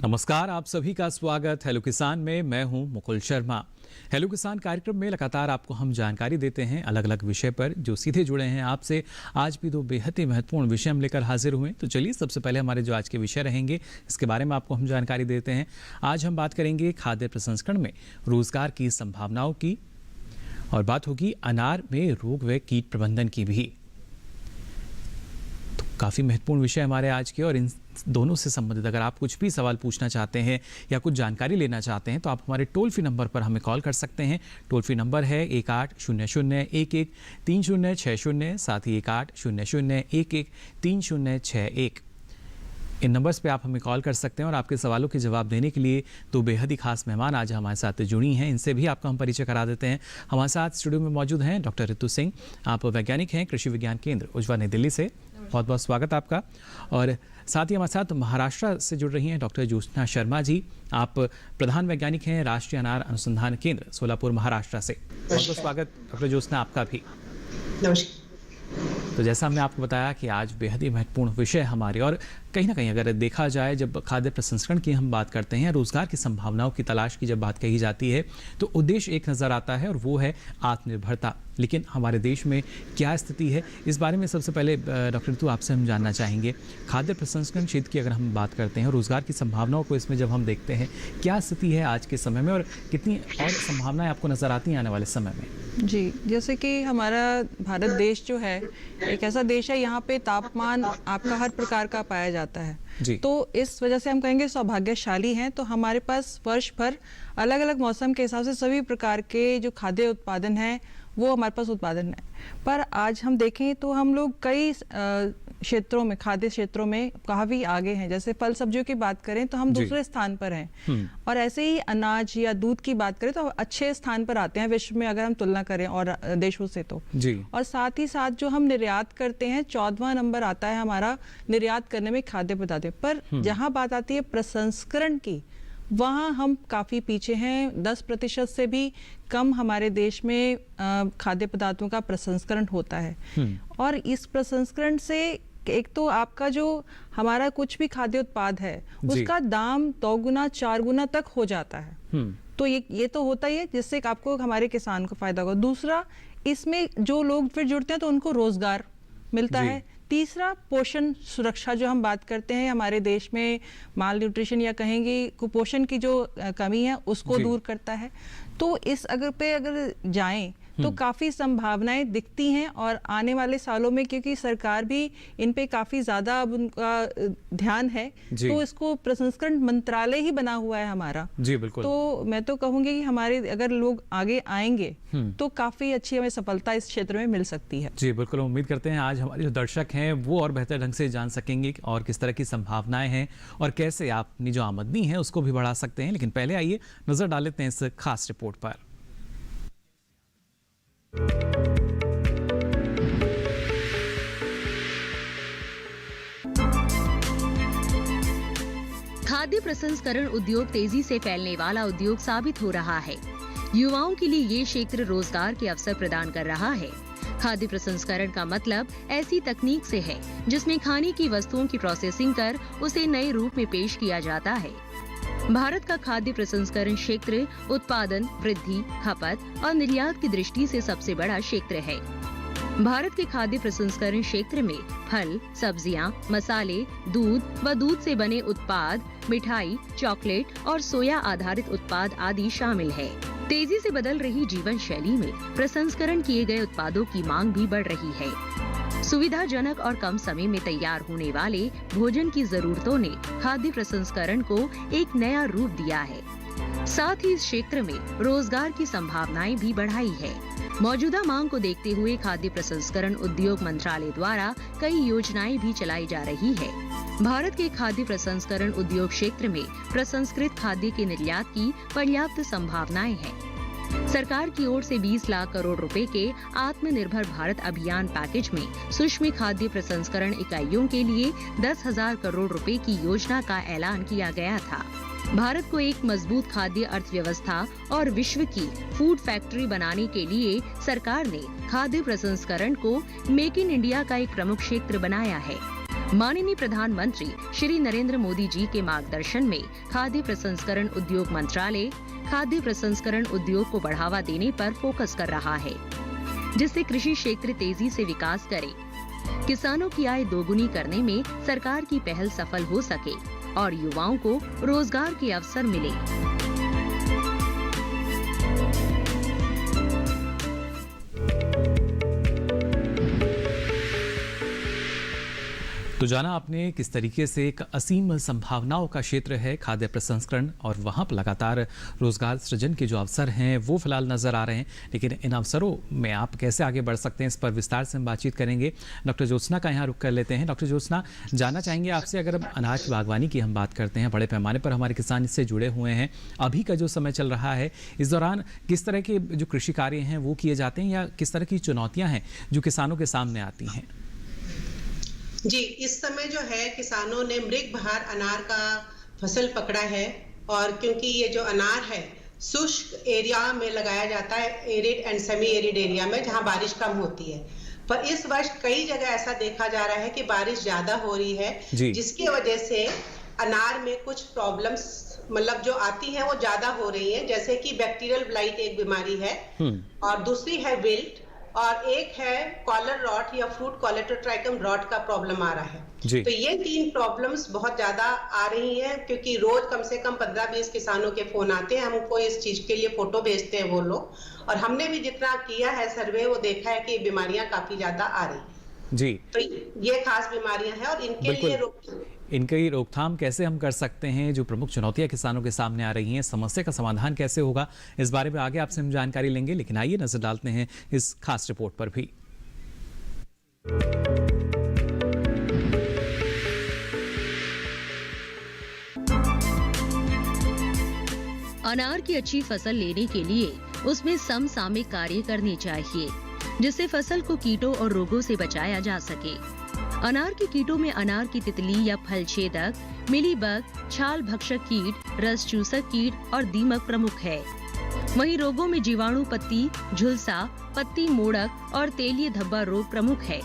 नमस्कार, आप सभी का स्वागत हेलो किसान में। मैं हूं मुकुल शर्मा। हेलो किसान कार्यक्रम में लगातार आपको हम जानकारी देते हैं अलग अलग विषय पर जो सीधे जुड़े हैं आपसे। आज भी दो बेहद ही महत्वपूर्ण विषय हम लेकर हाजिर हुए। तो चलिए सबसे पहले हमारे जो आज के विषय रहेंगे इसके बारे में आपको हम जानकारी देते हैं। आज हम बात करेंगे खाद्य प्रसंस्करण में रोजगार की संभावनाओं की और बात होगी अनार में रोग व कीट प्रबंधन की भी। तो काफ़ी महत्वपूर्ण विषय हमारे आज के, और इन दोनों से संबंधित अगर आप कुछ भी सवाल पूछना चाहते हैं या कुछ जानकारी लेना चाहते हैं तो आप हमारे टोल फ्री नंबर पर हमें कॉल कर सकते हैं। टोल फ्री नंबर है 1800113060, साथ ही 1800113061। इन नंबर्स पे आप हमें कॉल कर सकते हैं और आपके सवालों के जवाब देने के लिए दो बेहद ही खास मेहमान आज हमारे साथ जुड़ी हैं। इनसे भी आपका हम परिचय करा देते हैं। हमारे साथ स्टूडियो में मौजूद हैं डॉक्टर ऋतु सिंह, आप वैज्ञानिक हैं कृषि विज्ञान केंद्र उज्जवा नई दिल्ली से। बहुत बहुत स्वागत आपका। और साथ ही हमारे साथ महाराष्ट्र से जुड़ रही हैं डॉक्टर ज्योत्सना शर्मा जी, आप प्रधान वैज्ञानिक हैं राष्ट्रीय अनार अनुसंधान केंद्र सोलापुर महाराष्ट्र से। बहुत बहुत स्वागत डॉक्टर ज्योत्सना आपका भी। नमस्कार। तो जैसा हमने आपको बताया कि आज बेहद ही महत्वपूर्ण विषय हमारे, और कहीं ना कहीं अगर देखा जाए जब खाद्य प्रसंस्करण की हम बात करते हैं, रोजगार की संभावनाओं की तलाश की जब बात कही जाती है तो उद्देश्य एक नज़र आता है और वो है आत्मनिर्भरता। लेकिन हमारे देश में क्या स्थिति है, इस बारे में सबसे पहले डॉक्टर ऋतु आपसे हम जानना चाहेंगे। खाद्य प्रसंस्करण क्षेत्र की अगर हम बात करते हैं, रोजगार की संभावनाओं को इसमें जब हम देखते हैं, क्या स्थिति है आज के समय में और कितनी और संभावनाएं आपको नजर आती हैं आने वाले समय में? जी, जैसे कि हमारा भारत देश जो है एक ऐसा देश है, यहाँ पे तापमान आपका हर प्रकार का पाया जाता है जी। तो इस वजह से हम कहेंगे सौभाग्यशाली हैं। तो हमारे पास वर्ष भर अलग अलग मौसम के हिसाब से सभी प्रकार के जो खाद्य उत्पादन है वो हमारे पास उत्पादन है। पर आज हम देखें तो हम लोग कई क्षेत्रों में, खाद्य क्षेत्रों में काफ़ी आगे हैं। जैसे फल सब्जियों की बात करें तो हम दूसरे स्थान पर हैं, और ऐसे ही अनाज या दूध की बात करें तो अच्छे स्थान पर आते हैं विश्व में अगर हम तुलना करें और देशों से तो जी। और साथ ही साथ जो हम निर्यात करते हैं 14वां नंबर आता है हमारा निर्यात करने में खाद्य पदार्थों पर। जहाँ बात आती है प्रसंस्करण की, वहाँ हम काफ़ी पीछे हैं। 10% से भी कम हमारे देश में खाद्य पदार्थों का प्रसंस्करण होता है। और इस प्रसंस्करण से एक तो आपका जो हमारा कुछ भी खाद्य उत्पाद है उसका दाम 2 गुना 4 गुना तक हो जाता है। तो ये तो होता ही है जिससे आपको हमारे किसान को फायदा होगा। दूसरा, इसमें जो लोग फिर जुड़ते हैं तो उनको रोजगार मिलता है। तीसरा, पोषण सुरक्षा जो हम बात करते हैं, हमारे देश में माल न्यूट्रिशन या कहेंगे कुपोषण की जो कमी है उसको दूर करता है। तो इस अगर जाएं तो काफ़ी संभावनाएं दिखती हैं। और आने वाले सालों में क्योंकि सरकार भी इन पे काफ़ी ज़्यादा अब उनका ध्यान है तो इसको प्रसंस्करण मंत्रालय ही बना हुआ है हमारा। जी बिल्कुल। तो मैं तो कहूँगी कि हमारे अगर लोग आगे आएंगे तो काफ़ी अच्छी हमें सफलता इस क्षेत्र में मिल सकती है। जी बिल्कुल, उम्मीद करते हैं आज हमारे जो दर्शक हैं वो और बेहतर ढंग से जान सकेंगे और किस तरह की संभावनाएं हैं और कैसे आप अपनी जो आमदनी है उसको भी बढ़ा सकते हैं। लेकिन पहले आइए नजर डाल लेते हैं इस खास रिपोर्ट पर। खाद्य प्रसंस्करण उद्योग तेजी से फैलने वाला उद्योग साबित हो रहा है। युवाओं के लिए ये क्षेत्र रोजगार के अवसर प्रदान कर रहा है। खाद्य प्रसंस्करण का मतलब ऐसी तकनीक से है जिसमें खाने की वस्तुओं की प्रोसेसिंग कर उसे नए रूप में पेश किया जाता है। भारत का खाद्य प्रसंस्करण क्षेत्र उत्पादन, वृद्धि, खपत और निर्यात की दृष्टि से सबसे बड़ा क्षेत्र है। भारत के खाद्य प्रसंस्करण क्षेत्र में फल, सब्जियां, मसाले, दूध व दूध से बने उत्पाद, मिठाई, चॉकलेट और सोया आधारित उत्पाद आदि शामिल है। तेजी से बदल रही जीवन शैली में प्रसंस्करण किए गए उत्पादों की मांग भी बढ़ रही है। सुविधाजनक और कम समय में तैयार होने वाले भोजन की जरूरतों ने खाद्य प्रसंस्करण को एक नया रूप दिया है। साथ ही इस क्षेत्र में रोजगार की संभावनाएं भी बढ़ाई है। मौजूदा मांग को देखते हुए खाद्य प्रसंस्करण उद्योग मंत्रालय द्वारा कई योजनाएं भी चलाई जा रही है। भारत के खाद्य प्रसंस्करण उद्योग क्षेत्र में प्रसंस्कृत खाद्य के निर्यात की पर्याप्त संभावनाएं हैं। सरकार की ओर से 20 लाख करोड़ रुपए के आत्मनिर्भर भारत अभियान पैकेज में सूक्ष्म खाद्य प्रसंस्करण इकाइयों के लिए 10,000 करोड़ रुपए की योजना का ऐलान किया गया था। भारत को एक मजबूत खाद्य अर्थव्यवस्था और विश्व की फूड फैक्ट्री बनाने के लिए सरकार ने खाद्य प्रसंस्करण को मेक इन इंडिया का एक प्रमुख क्षेत्र बनाया है। माननीय प्रधानमंत्री श्री नरेंद्र मोदी जी के मार्गदर्शन में खाद्य प्रसंस्करण उद्योग मंत्रालय खाद्य प्रसंस्करण उद्योग को बढ़ावा देने पर फोकस कर रहा है, जिससे कृषि क्षेत्र तेजी से विकास करे, किसानों की आय दोगुनी करने में सरकार की पहल सफल हो सके और युवाओं को रोजगार के अवसर मिले। तो जाना आपने किस तरीके से एक असीम संभावनाओं का क्षेत्र है खाद्य प्रसंस्करण, और वहाँ पर लगातार रोजगार सृजन के जो अवसर हैं वो फिलहाल नजर आ रहे हैं। लेकिन इन अवसरों में आप कैसे आगे बढ़ सकते हैं, इस पर विस्तार से हम बातचीत करेंगे। डॉक्टर ज्योत्सना का यहाँ रुख कर लेते हैं। डॉक्टर ज्योत्सना, जानना चाहेंगे आपसे, अगर हम अनाज की बागवानी की हम बात करते हैं, बड़े पैमाने पर हमारे किसान इससे जुड़े हुए हैं, अभी का जो समय चल रहा है इस दौरान किस तरह के जो कृषि कार्य हैं वो किए जाते हैं, या किस तरह की चुनौतियाँ हैं जो किसानों के सामने आती हैं? जी, इस समय जो है किसानों ने मृगबहार अनार का फसल पकड़ा है, और क्योंकि ये जो अनार है शुष्क एरिया में लगाया जाता है, arid and semi arid area में जहां बारिश कम होती है। पर इस वर्ष कई जगह ऐसा देखा जा रहा है कि बारिश ज्यादा हो रही है, जिसकी वजह से अनार में कुछ प्रॉब्लम्स मतलब जो आती है वो ज्यादा हो रही है, जैसे कि बैक्टीरियल ब्लाइट एक बीमारी है, और दूसरी है विल्ट, और एक है कॉलर रॉट या फ्रूट कॉलेटोट्राइकम रॉट का प्रॉब्लम आ रहा है। तो ये 3 प्रॉब्लम्स बहुत ज्यादा आ रही हैं, क्योंकि रोज कम से कम 15-20 किसानों के फोन आते हैं, हमको इस चीज के लिए फोटो भेजते हैं वो लोग, और हमने भी जितना किया है सर्वे वो देखा है कि बीमारियां काफी ज्यादा आ रही हैं। जी, तो ये खास बीमारियां हैं, और इनकी रोकथाम कैसे हम कर सकते हैं, जो प्रमुख चुनौतियां किसानों के सामने आ रही हैं, समस्या का समाधान कैसे होगा, इस बारे में आगे आपसे हम जानकारी लेंगे। लेकिन आइए नजर डालते हैं इस खास रिपोर्ट पर भी। अनार की अच्छी फसल लेने के लिए उसमें समसामयिक कार्य करने चाहिए, जिससे फसल को कीटों और रोगों से बचाया जा सके। अनार के कीटों में अनार की तितली या फल छेदक, मिलीबग, छाल भक्षक कीट, रस चूसक कीट और दीमक प्रमुख है। वहीं रोगों में जीवाणु पत्ती झुलसा, पत्ती मोड़क और तेलीय धब्बा रोग प्रमुख है।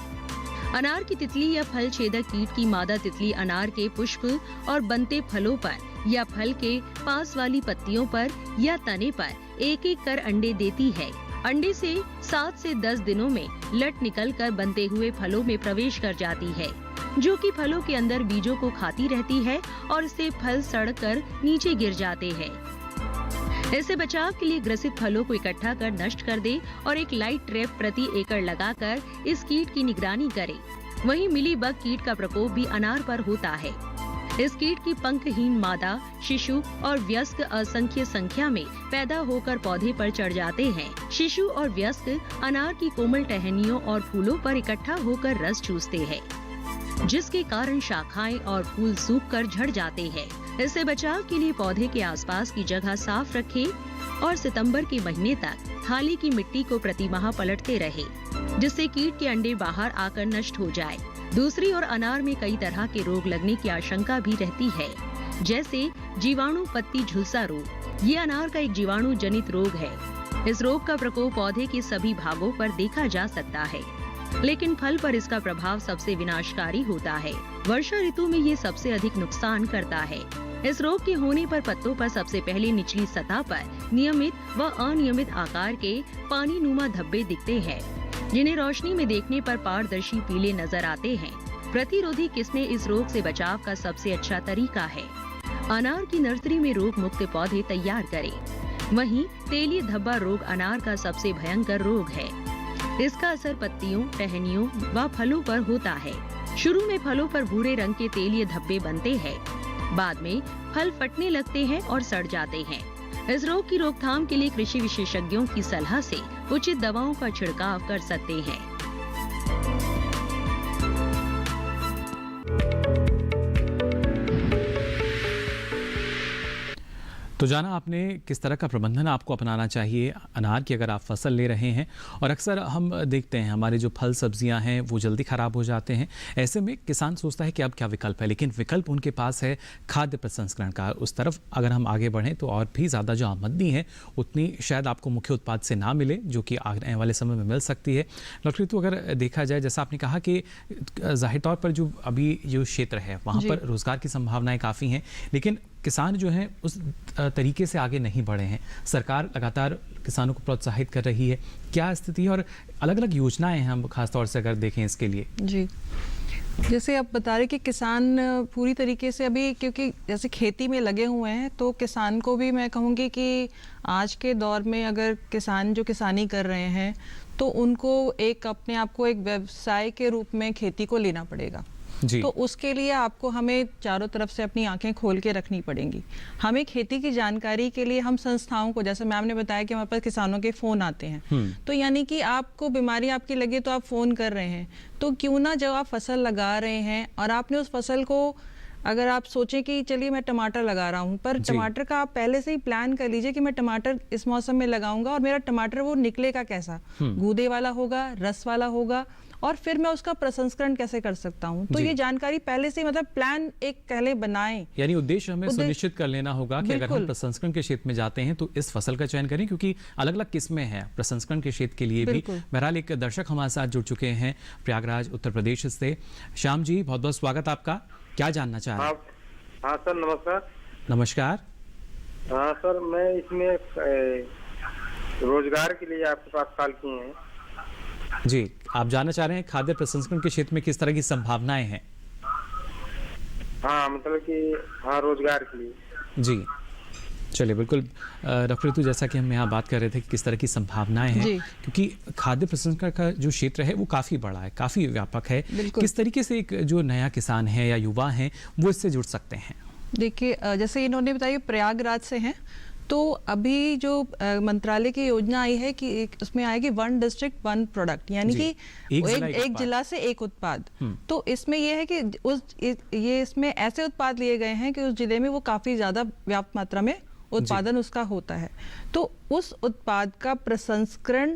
अनार की तितली या फल छेदक कीट की मादा तितली अनार के पुष्प और बनते फलों पर या फल के पास वाली पत्तियों पर या तने पर एक-एक कर अंडे देती है। अंडे से 7 से 10 दिनों में लट निकलकर बनते हुए फलों में प्रवेश कर जाती है, जो कि फलों के अंदर बीजों को खाती रहती है और इससे फल सड़कर नीचे गिर जाते हैं। इससे बचाव के लिए ग्रसित फलों को इकट्ठा कर नष्ट कर दे और एक लाइट ट्रैप प्रति एकड़ लगाकर इस कीट की निगरानी करे। वहीं मिलीबग कीट का प्रकोप भी अनार पर होता है। इस कीट की पंखहीन मादा, शिशु और वयस्क असंख्य संख्या में पैदा होकर पौधे पर चढ़ जाते हैं। शिशु और वयस्क अनार की कोमल टहनियों और फूलों पर इकट्ठा होकर रस चूसते हैं, जिसके कारण शाखाएं और फूल सूखकर झड़ जाते हैं। इससे बचाव के लिए पौधे के आसपास की जगह साफ रखें और सितंबर के महीने तक थाली की मिट्टी को प्रतिमाह पलटते रहे, जिससे कीट के अंडे बाहर आकर नष्ट हो जाए। दूसरी ओर अनार में कई तरह के रोग लगने की आशंका भी रहती है, जैसे जीवाणु पत्ती झुलसा रोग। ये अनार का एक जीवाणु जनित रोग है। इस रोग का प्रकोप पौधे के सभी भागों पर देखा जा सकता है, लेकिन फल पर इसका प्रभाव सबसे विनाशकारी होता है। वर्षा ऋतु में ये सबसे अधिक नुकसान करता है। इस रोग के होने पर पत्तों पर सबसे पहले निचली सतह पर नियमित व अनियमित आकार के पानी नुमा धब्बे दिखते हैं, जिन्हें रोशनी में देखने पर पारदर्शी पीले नजर आते हैं। प्रतिरोधी किस्में इस रोग से बचाव का सबसे अच्छा तरीका है। अनार की नर्सरी में रोग मुक्त पौधे तैयार करें। वहीं तेलीय धब्बा रोग अनार का सबसे भयंकर रोग है। इसका असर पत्तियों, टहनियों व फलों पर होता है। शुरू में फलों पर भूरे रंग के तेलीय धब्बे बनते हैं, बाद में फल फटने लगते हैं और सड़ जाते हैं। इस रोग की रोकथाम के लिए कृषि विशेषज्ञों की सलाह से उचित दवाओं का छिड़काव कर सकते हैं। तो जाना आपने किस तरह का प्रबंधन आपको अपनाना चाहिए अनार की अगर आप फसल ले रहे हैं। और अक्सर हम देखते हैं हमारे जो फल सब्जियां हैं वो जल्दी ख़राब हो जाते हैं। ऐसे में किसान सोचता है कि अब क्या विकल्प है, लेकिन विकल्प उनके पास है खाद्य प्रसंस्करण का। उस तरफ अगर हम आगे बढ़ें तो और भी ज़्यादा जो आमदनी है उतनी शायद आपको मुख्य उत्पाद से ना मिले, जो कि आने वाले समय में मिल सकती है। डॉक्टर ऋतु, अगर देखा जाए जैसा आपने कहा कि जाहिर तौर पर जो अभी जो क्षेत्र है वहाँ पर रोज़गार की संभावनाएँ काफ़ी हैं, लेकिन किसान जो हैं उस तरीके से आगे नहीं बढ़े हैं। सरकार लगातार किसानों को प्रोत्साहित कर रही है, क्या स्थिति है और अलग अलग योजनाएं हैं हम खासतौर से अगर देखें इसके लिए? जी, जैसे आप बता रहे कि किसान पूरी तरीके से अभी, क्योंकि जैसे खेती में लगे हुए हैं, तो किसान को भी मैं कहूँगी कि आज के दौर में अगर किसान जो किसानी कर रहे हैं तो उनको एक अपने आप को एक व्यवसाय के रूप में खेती को लेना पड़ेगा। तो उसके लिए आपको हमें चारों तरफ से अपनी आंखें खोल के रखनी पड़ेंगी। हमें खेती की जानकारी के लिए हम संस्थाओं को, जैसे मैम ने बताया कि हमारे पास किसानों के फ़ोन आते हैं, तो यानी कि आपको बीमारी आपकी लगे तो आप फ़ोन कर रहे हैं, तो क्यों ना जब आप फसल लगा रहे हैं और आपने उस फसल को, अगर आप सोचें कि चलिए मैं टमाटर लगा रहा हूँ, पर टमाटर का आप पहले से ही प्लान कर लीजिए कि मैं टमाटर इस मौसम में लगाऊंगा और मेरा टमाटर वो निकलेगा कैसा, गूदे वाला होगा, रस वाला होगा, और फिर मैं उसका प्रसंस्करण कैसे कर सकता हूँ। तो ये जानकारी पहले से, मतलब प्लान एक पहले बनाएं। यानी उद्देश्य हमें सुनिश्चित कर लेना होगा कि अगर हम प्रसंस्करण के क्षेत्र में जाते हैं तो इस फसल का चयन करें, क्योंकि अलग अलग किस्में हैं प्रसंस्करण के क्षेत्र के लिए भी। बहरहाल एक दर्शक हमारे साथ जुड़ चुके हैं प्रयागराज उत्तर प्रदेश से। श्याम जी, बहुत बहुत स्वागत आपका, क्या जानना चाह रहे हैं? हाँ सर, नमस्कार। नमस्कार। हाँ सर, मैं इसमें रोजगार के लिए आपके पास कॉल किए हैं। जी, आप जानना चाह रहे हैं खाद्य प्रसंस्करण के क्षेत्र में किस तरह की संभावनाएं हैं? हाँ, मतलब कि हाँ, रोजगार के लिए। जी, चलिए बिल्कुल। डॉक्टर ऋतु, जैसा कि हम यहाँ बात कर रहे थे कि किस तरह की संभावनाएं हैं, क्योंकि खाद्य प्रसंस्करण का जो क्षेत्र है वो काफ़ी बड़ा है, काफ़ी व्यापक है। किस तरीके से एक जो नया किसान है या युवा हैं वो इससे जुड़ सकते हैं? देखिए, जैसे इन्होंने बताया प्रयागराज से हैं, तो अभी जो मंत्रालय की योजना आई है कि उसमें आएगी 1 डिस्ट्रिक्ट 1 प्रोडक्ट, यानी कि एक जिला से एक उत्पाद। तो इसमें यह है कि ये इसमें ऐसे उत्पाद लिए गए हैं कि उस जिले में वो काफ़ी ज़्यादा व्यापक मात्रा में उत्पादन उसका होता है। तो उस उत्पाद का प्रसंस्करण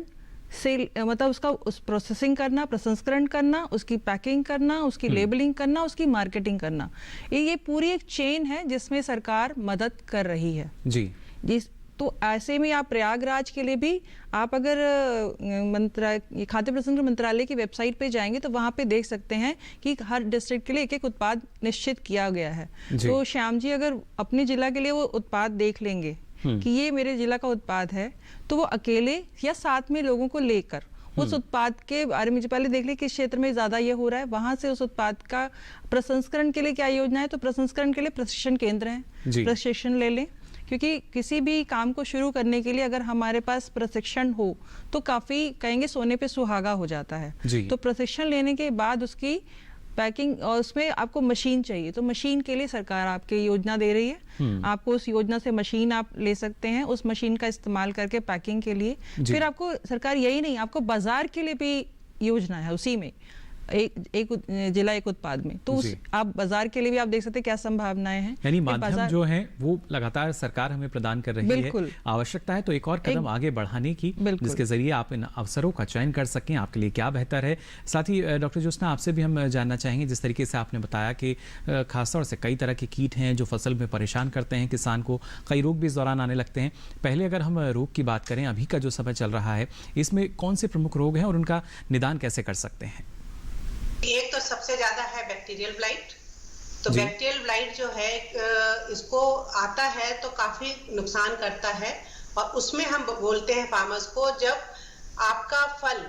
से, मतलब उसका प्रोसेसिंग करना, प्रसंस्करण करना, उसकी पैकिंग करना, उसकी लेबलिंग करना, उसकी मार्केटिंग करना, ये पूरी एक चेन है जिसमें सरकार मदद कर रही है। तो ऐसे में आप प्रयागराज के लिए भी आप अगर खाद्य प्रसंस्करण मंत्रालय की वेबसाइट पे जाएंगे तो वहाँ पे देख सकते हैं कि हर डिस्ट्रिक्ट के लिए एक एक उत्पाद निश्चित किया गया है। तो श्याम जी अगर अपने जिला के लिए वो उत्पाद देख लेंगे कि ये मेरे जिला का उत्पाद है, तो वो अकेले या साथ में लोगों को लेकर उस उत्पाद के बारे में पहले देख ले किस क्षेत्र में ज्यादा ये हो रहा है, वहां से उस उत्पाद का प्रसंस्करण के लिए क्या योजना है। तो प्रसंस्करण के लिए प्रशिक्षण केंद्र है, प्रशिक्षण ले लें, क्योंकि किसी भी काम को शुरू करने के लिए अगर हमारे पास प्रशिक्षण हो तो काफ़ी कहेंगे सोने पे सुहागा हो जाता है। तो प्रशिक्षण लेने के बाद उसकी पैकिंग और उसमें आपको मशीन चाहिए, तो मशीन के लिए सरकार आपकी योजना दे रही है। आपको उस योजना से मशीन आप ले सकते हैं, उस मशीन का इस्तेमाल करके पैकिंग के लिए। फिर आपको सरकार यही नहीं, आपको बाजार के लिए भी योजना है उसी में, एक जिला एक उत्पाद में। तो आप बाजार के लिए भी आप देख सकते हैं क्या संभावनाएं हैं। यानी माध्यम जो है वो लगातार सरकार हमें प्रदान कर रही है। आवश्यकता है तो एक और कदम आगे बढ़ाने की, जिसके जरिए आप इन अवसरों का चयन कर सकें, आपके लिए क्या बेहतर है। साथ ही डॉक्टर ज्योत्सना, आपसे भी हम जानना चाहेंगे, जिस तरीके से आपने बताया कि खासतौर से कई तरह के कीट हैं जो फसल में परेशान करते हैं किसान को, कई रोग भी इस दौरान आने लगते हैं। पहले अगर हम रोग की बात करें, अभी का जो समय चल रहा है, इसमें कौन से प्रमुख रोग हैं और उनका निदान कैसे कर सकते हैं? एक तो सबसे ज्यादा है बैक्टीरियल ब्लाइट। तो बैक्टीरियल ब्लाइट जो है इसको आता है तो काफी नुकसान करता है, और उसमें हम बोलते हैं फार्मर्स को, जब आपका फल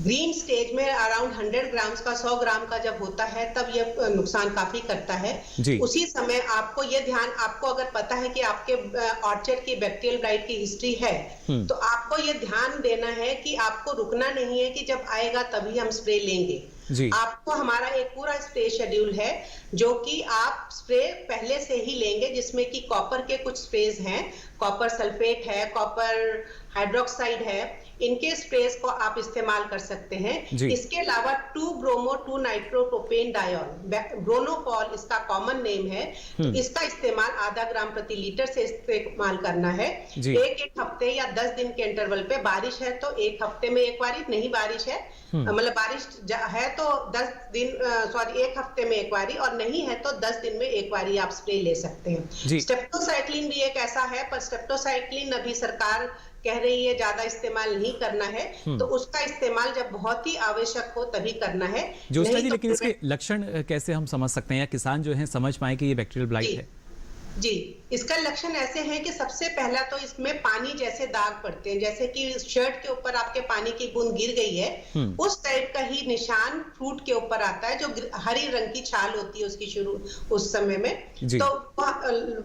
ग्रीन स्टेज में अराउंड 100 ग्राम का 100 ग्राम का जब होता है तब ये नुकसान काफी करता है। उसी समय आपको ये ध्यान, आपको अगर पता है कि आपके ऑर्चर्ड की बैक्टीरियल ब्लाइट की हिस्ट्री है, तो आपको ये ध्यान देना है कि आपको रुकना नहीं है कि जब आएगा तभी हम स्प्रे लेंगे। आपको हमारा एक पूरा स्प्रे शेड्यूल है जो कि आप स्प्रे पहले से ही लेंगे, जिसमें कि कॉपर के कुछ स्प्रेज हैं, कॉपर सल्फेट है, कॉपर हाइड्रोक्साइड है, इनके स्प्रेस को आप इस्तेमाल कर सकते हैं। इसके अलावा 2-ब्रोमो-2-नाइट्रोप्रोपेन डायोल, ब्रोनोफॉल इसका कॉमन नेम है, तो इसका इस्तेमाल आधा ग्राम प्रति लीटर से इस्तेमाल करना है। एक हफ्ते या 10 दिन के इंटरवल पे, बारिश है तो एक हफ्ते में एक बारी, नहीं बारिश है मतलब बारिश है तो 1 हफ्ते में एक बारी, और नहीं है तो 10 दिन में एक बारी आप स्प्रे ले सकते हैं। स्टेप्टोसाइक्लिन भी एक ऐसा है, पर स्टेप्टोसाइक्लिन अभी सरकार कह रही है ज्यादा इस्तेमाल नहीं करना है, तो उसका इस्तेमाल जब बहुत ही आवश्यक हो तभी करना है। ज्योत्सना जी, लेकिन इसके लक्षण कैसे हम समझ सकते हैं या किसान जो है समझ पाए कि ये बैक्टीरियल ब्लाइट है? जी, इसका लक्षण ऐसे है कि सबसे पहला तो इसमें पानी जैसे दाग पड़ते हैं, जैसे कि शर्ट के ऊपर आपके पानी की बूंद गिर गई है, उस टाइप का ही निशान फ्रूट के ऊपर आता है, जो हरी रंग की छाल होती है उसकी शुरू उस समय में, तो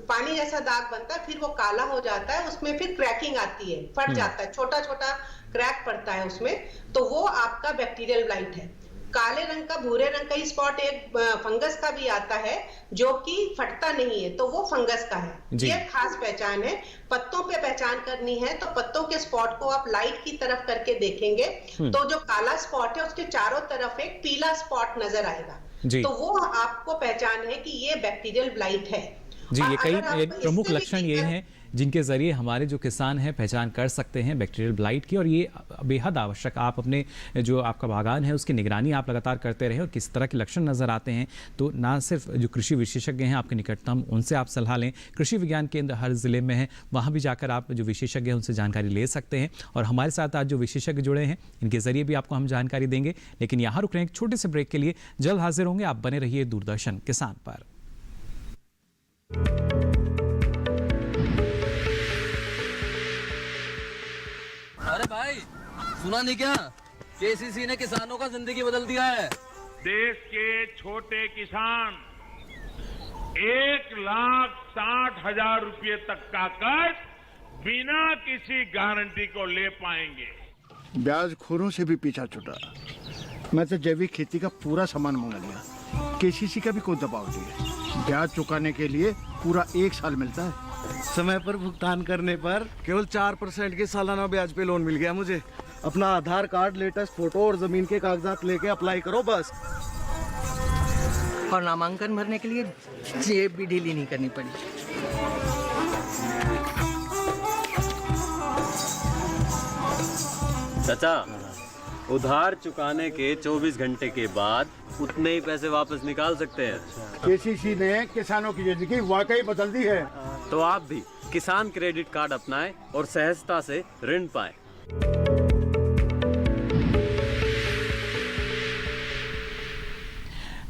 पानी जैसा दाग बनता है, फिर वो काला हो जाता है, उसमें फिर क्रैकिंग आती है, फट जाता है, छोटा छोटा क्रैक पड़ता है उसमें, तो वो आपका बैक्टीरियल ब्लाइट है। काले रंग का, भूरे रंग का ही स्पॉट एक फंगस का भी आता है जो कि फटता नहीं है, तो वो फंगस का है। ये खास पहचान है। पत्तों पे पहचान करनी है तो पत्तों के स्पॉट को आप लाइट की तरफ करके देखेंगे तो जो काला स्पॉट है उसके चारों तरफ एक पीला स्पॉट नजर आएगा, तो वो आपको पहचान है कि ये बैक्टीरियल ब्लाइट है। जी, ये कई प्रमुख लक्षण ये हैं जिनके जरिए हमारे जो किसान हैं पहचान कर सकते हैं बैक्टीरियल ब्लाइट की, और ये बेहद आवश्यक, आप अपने जो आपका बागान है उसकी निगरानी आप लगातार करते रहे, और किस तरह के लक्षण नज़र आते हैं तो ना सिर्फ जो कृषि विशेषज्ञ हैं आपके निकटतम, उनसे आप सलाह लें। कृषि विज्ञान केंद्र हर ज़िले में है, वहाँ भी जाकर आप जो विशेषज्ञ हैं उनसे जानकारी ले सकते हैं, और हमारे साथ आज जो विशेषज्ञ जुड़े हैं इनके ज़रिए भी आपको हम जानकारी देंगे। लेकिन यहाँ रुक रहे हैं एक छोटे से ब्रेक के लिए, जल्द हाजिर होंगे। आप बने रहिए दूरदर्शन किसान पर। अरे भाई, सुना नहीं क्या? केसीसी ने किसानों का जिंदगी बदल दिया है। देश के छोटे किसान 1,60,000 रुपए तक का कर्ज बिना किसी गारंटी को ले पाएंगे। ब्याज खोरों से भी पीछा छुटा। मैं तो जैविक खेती का पूरा सामान मंगा लिया, केसीसी का भी कोई दबाव नहीं है। ब्याज चुकाने के लिए पूरा 1 साल मिलता है। समय पर भुगतान करने पर केवल 4% के सालाना ब्याज पे लोन मिल गया मुझे। अपना आधार कार्ड, लेटेस्ट फोटो और जमीन के कागजात लेके अप्लाई करो बस। और नामांकन भरने के लिए जेब भी ढीली नहीं करनी पड़ी। चाचा, उधार चुकाने के 24 घंटे के बाद उतने ही पैसे वापस निकाल सकते हैं। केसीसी ने किसानों की जिंदगी वाकई बदल दी है। तो आप भी किसान क्रेडिट कार्ड अपनाएं और सहजता से ऋण पाएं।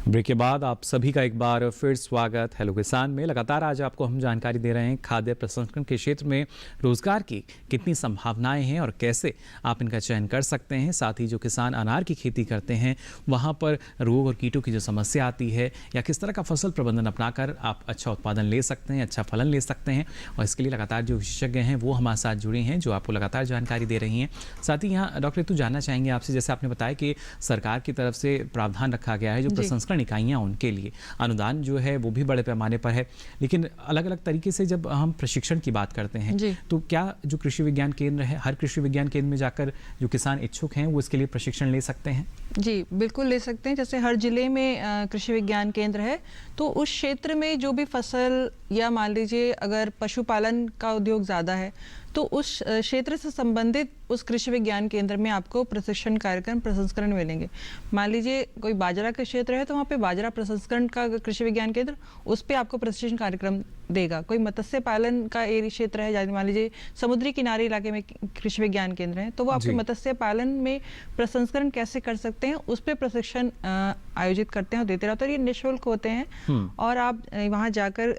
ब्रेक के बाद आप सभी का एक बार फिर स्वागत हेलो किसान में। लगातार आज आपको हम जानकारी दे रहे हैं खाद्य प्रसंस्करण के क्षेत्र में रोजगार की कितनी संभावनाएं हैं और कैसे आप इनका चयन कर सकते हैं। साथ ही जो किसान अनार की खेती करते हैं वहां पर रोग और कीटों की जो समस्या आती है या किस तरह का फसल प्रबंधन अपनाकर आप अच्छा उत्पादन ले सकते हैं, अच्छा फलन ले सकते हैं, और इसके लिए लगातार जो विशेषज्ञ हैं वो हमारे साथ जुड़े हैं जो आपको लगातार जानकारी दे रही हैं। साथ ही यहाँ डॉक्टर ऋतु जानना चाहेंगे आपसे, जैसे आपने बताया कि सरकार की तरफ से प्रावधान रखा गया है जो प्रसंस्करण इकाइयां उनके लिए अनुदान जो है वो भी बड़े पैमाने पर है, लेकिन अलग अलग तरीके से जब हम प्रशिक्षण की बात करते हैं तो क्या जो कृषि विज्ञान केंद्र है, हर कृषि विज्ञान केंद्र में जाकर जो किसान इच्छुक हैं वो इसके लिए प्रशिक्षण ले सकते हैं? जी बिल्कुल ले सकते हैं। जैसे हर जिले में कृषि विज्ञान केंद्र है तो उस क्षेत्र में जो भी फसल या मान लीजिए अगर पशुपालन का उद्योग ज़्यादा है तो उस क्षेत्र से संबंधित उस कृषि विज्ञान केंद्र में आपको प्रशिक्षण कार्यक्रम प्रसंस्करण मिलेंगे। मान लीजिए कोई बाजरा का क्षेत्र है तो वहाँ पे बाजरा प्रसंस्करण का कृषि विज्ञान केंद्र उस पे आपको प्रशिक्षण कार्यक्रम देगा। कोई मत्स्य पालन का एरिया क्षेत्र है, मान लीजिए समुद्री किनारे इलाके में कृषि विज्ञान केंद्र है तो वो आपको मत्स्य पालन में प्रसंस्करण कैसे कर सकते हैं उस पर प्रशिक्षण आयोजित करते हैं और देते रहते हैं। ये निःशुल्क होते हैं और आप वहाँ जाकर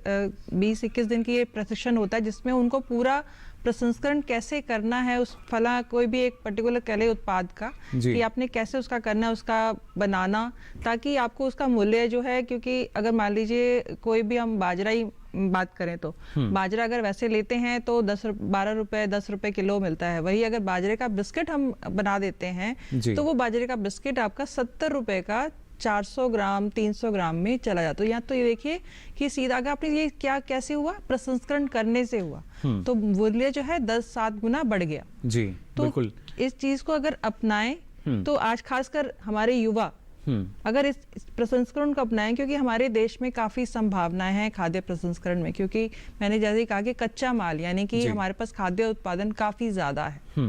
20-21 दिन की ये प्रशिक्षण होता है जिसमें उनको पूरा प्रसंस्करण कैसे करना है उस फला कोई भी एक पर्टिकुलर कले उत्पाद का कि आपने कैसे उसका करना है, उसका बनाना, ताकि आपको उसका मूल्य जो है, क्योंकि अगर मान लीजिए कोई भी हम बाजरा ही बात करें तो बाजरा अगर वैसे लेते हैं तो 12 रुपए 10 रुपए किलो मिलता है। वही अगर बाजरे का बिस्किट हम बना देते हैं तो वो बाजरे का बिस्किट आपका 70 रुपए का 400 ग्राम 300 ग्राम में चला जाता है। यहाँ तो ये देखिए कि सीधा का आपने ये क्या कैसे हुआ, प्रसंस्करण करने से हुआ, तो मूल्य जो है 10-7 गुना बढ़ गया। जी तो बिल्कुल। इस चीज को अगर अपनाएं तो आज खासकर हमारे युवा अगर इस प्रसंस्करण को अपनाएं, क्योंकि हमारे देश में काफी संभावनाएं हैं खाद्य प्रसंस्करण में, क्योंकि मैंने जैसे ही कहा कि कच्चा माल यानी कि हमारे पास खाद्य उत्पादन काफी ज्यादा है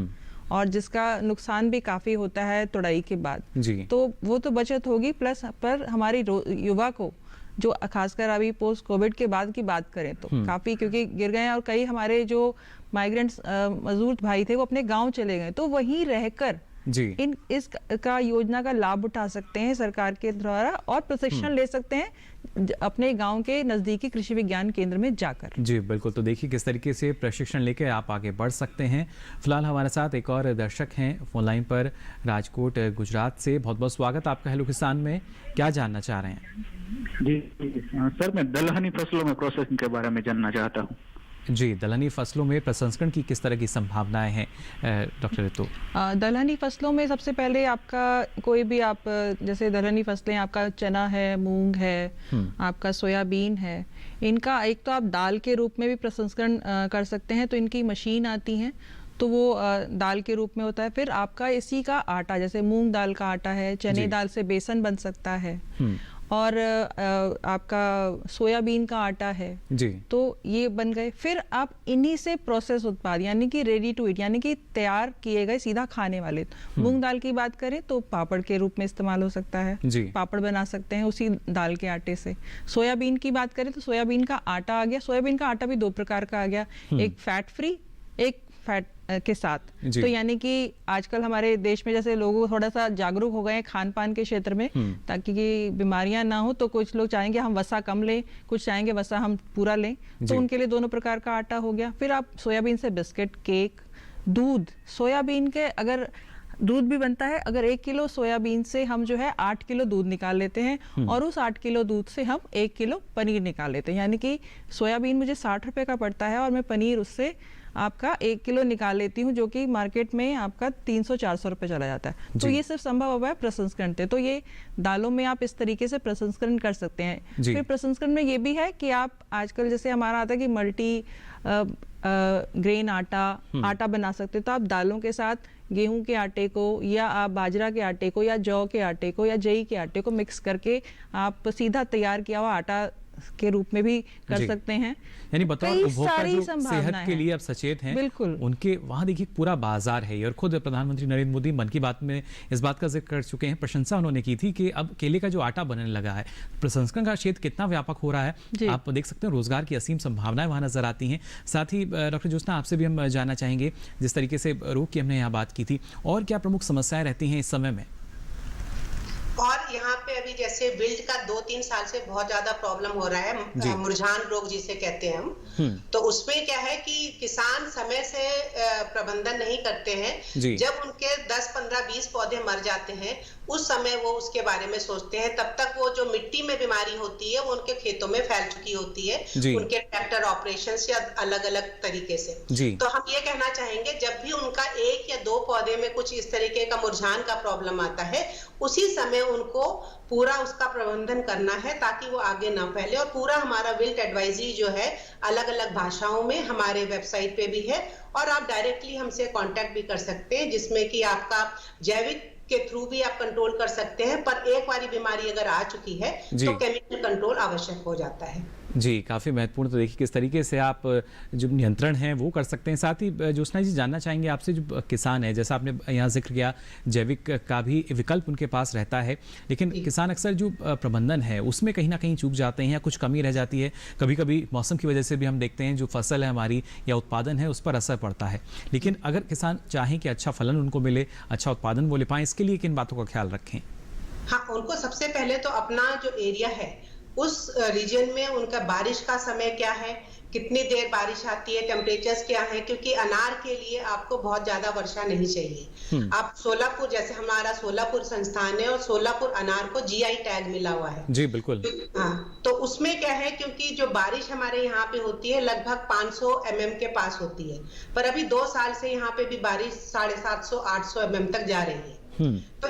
और जिसका नुकसान भी काफी होता है तुड़ाई के बाद, तो वो तो बचत होगी, प्लस पर हमारी युवा को जो खासकर अभी पोस्ट कोविड के बाद की बात करें तो काफी क्योंकि गिर गए हैं और कई हमारे जो माइग्रेंट्स मजदूर भाई थे वो अपने गांव चले गए, तो वहीं रहकर इसका योजना का लाभ उठा सकते हैं सरकार के द्वारा और प्रशिक्षण ले सकते हैं अपने गांव के नजदीकी कृषि विज्ञान केंद्र में जाकर। जी बिल्कुल। तो देखिए किस तरीके से प्रशिक्षण लेकर आप आगे बढ़ सकते हैं। फिलहाल हमारे साथ एक और दर्शक हैं फोन लाइन पर, राजकोट गुजरात से। बहुत बहुत स्वागत आपका हेलो किसान में। क्या जानना चाह रहे हैं? जी सर, मैं दलहनी फसलों में प्रोसेसिंग के बारे में जानना चाहता हूँ। जी, दलहनी फसलों में प्रसंस्करण की किस तरह की संभावनाएं हैं डॉक्टर ऋतु? दलहनी फसलों में सबसे पहले आपका कोई भी आप जैसे दलहनी फसलें आपका चना है, मूंग है, आपका सोयाबीन है, इनका एक तो आप दाल के रूप में भी प्रसंस्करण कर सकते हैं, तो इनकी मशीन आती है तो वो दाल के रूप में होता है। फिर आपका इसी का आटा जैसे मूंग दाल का आटा है, चने दाल से बेसन बन सकता है और आपका सोयाबीन का आटा है जी, तो ये बन गए। फिर आप इन्हीं से प्रोसेस उत्पाद यानी कि रेडी टू ईट यानी कि तैयार किए गए सीधा खाने वाले, मूंग दाल की बात करें तो पापड़ के रूप में इस्तेमाल हो सकता है जी, पापड़ बना सकते हैं उसी दाल के आटे से। सोयाबीन की बात करें तो सोयाबीन का आटा आ गया। सोयाबीन का आटा भी 2 प्रकार का आ गया, एक फैट फ्री, एक फैट के साथ। तो यानी कि आजकल हमारे देश में जैसे लोग थोड़ा सा जागरूक हो गए हैं खान पान के क्षेत्र में, ताकि बीमारियां ना हो, तो कुछ लोग चाहेंगे हम वसा कम लें, कुछ चाहेंगे वसा हम पूरा लें, तो उनके लिए दोनों प्रकार का आटा हो गया। फिर आप सोयाबीन से बिस्किट, केक, दूध, सोयाबीन के अगर दूध भी बनता है, अगर 1 किलो सोयाबीन से हम जो है 8 किलो दूध निकाल लेते हैं और उस 8 किलो दूध से हम 1 किलो पनीर निकाल लेते हैं, यानी कि सोयाबीन मुझे 60 रुपए का पड़ता है और मैं पनीर उससे आपका 1 किलो निकाल लेती हूँ, जो कि मार्केट में आपका 300-400 रुपए चला जाता है। तो ये सिर्फ संभव हुआ है प्रसंस्करण से। तो ये दालों में आप इस तरीके से प्रसंस्करण कर सकते हैं। फिर प्रसंस्करण में ये भी है कि आप आजकल जैसे हमारा आता है कि मल्टी ग्रेन आटा बना सकते हैं, तो आप दालों के साथ गेहूं के आटे को या आप बाजरा के आटे को या जौ के आटे को या जई के आटे को मिक्स करके आप सीधा तैयार किया हुआ आटा के रूप में भी कर सकते हैं। यानी बतौर उपभोक्ता जो सेहत के लिए अब सचेत हैं, बिल्कुल उनके वहाँ देखिए पूरा बाजार है। और खुद प्रधानमंत्री नरेंद्र मोदी मन की बात में इस बात का जिक्र कर चुके हैं, प्रशंसा उन्होंने की थी कि अब केले का जो आटा बनने लगा है, प्रसंस्करण का क्षेत्र कितना व्यापक हो रहा है आप देख सकते हैं। रोजगार की असीम संभावनाएं वहाँ नजर आती हैं। साथ ही डॉक्टर ज्योत्सना, आपसे भी हम जानना चाहेंगे, जिस तरीके से रोग की हमने यहाँ बात की थी, और क्या प्रमुख समस्याएं रहती हैं इस समय में? और यहाँ पे अभी जैसे विल्ट का 2-3 साल से बहुत ज्यादा प्रॉब्लम हो रहा है, मुरझान रोग जिसे कहते हैं हम। तो उसमें क्या है कि किसान समय से प्रबंधन नहीं करते हैं। जब उनके 10, 15, 20 पौधे मर जाते हैं उस समय वो उसके बारे में सोचते हैं। तब तक वो जो मिट्टी में बीमारी होती है वो उनके खेतों में फैल चुकी होती है, उनके ट्रैक्टर ऑपरेशंस या अलग अलग तरीके से। तो हम ये कहना चाहेंगे, जब भी उनका 1 या 2 पौधे में कुछ इस तरीके का मुरझान का प्रॉब्लम आता है, उसी समय उनको पूरा उसका प्रबंधन करना है ताकि वो आगे ना फैले। और पूरा हमारा विल्ट एडवाइजरी जो है अलग अलग भाषाओं में हमारे वेबसाइट पे भी है, और आप डायरेक्टली हमसे कांटेक्ट भी कर सकते हैं, जिसमें कि आपका जैविक के थ्रू भी आप कंट्रोल कर सकते हैं। पर एक बारी बीमारी अगर आ चुकी है तो केमिकल कंट्रोल आवश्यक हो जाता है। जी, काफ़ी महत्वपूर्ण। तो देखिए किस तरीके से आप जो नियंत्रण है वो कर सकते हैं। साथ ही ज्योत्सना जी, जानना चाहेंगे आपसे, जो किसान है, जैसा आपने यहाँ जिक्र किया, जैविक का भी विकल्प उनके पास रहता है, लेकिन किसान अक्सर जो प्रबंधन है उसमें कहीं ना कहीं चूक जाते हैं या कुछ कमी रह जाती है। कभी कभी मौसम की वजह से भी हम देखते हैं जो फसल है हमारी या उत्पादन है उस पर असर पड़ता है। लेकिन अगर किसान चाहें कि अच्छा फलन उनको मिले, अच्छा उत्पादन वो ले पाएं, इसके लिए किन बातों का ख्याल रखें? हाँ, उनको सबसे पहले तो अपना जो एरिया है उस रीजन में उनका बारिश का समय क्या है, कितनी देर बारिश आती है, टेम्परेचर्स क्या है, क्योंकि अनार के लिए आपको बहुत ज्यादा वर्षा नहीं चाहिए। आप सोलापुर, जैसे हमारा सोलापुर संस्थान है और सोलापुर अनार को GI टैग मिला हुआ है। जी बिल्कुल। हाँ, तो उसमें क्या है, क्योंकि जो बारिश हमारे यहाँ पे होती है लगभग 500 mm के पास होती है, पर अभी 2 साल से यहाँ पे भी बारिश 750-800 mm तक जा रही है। तो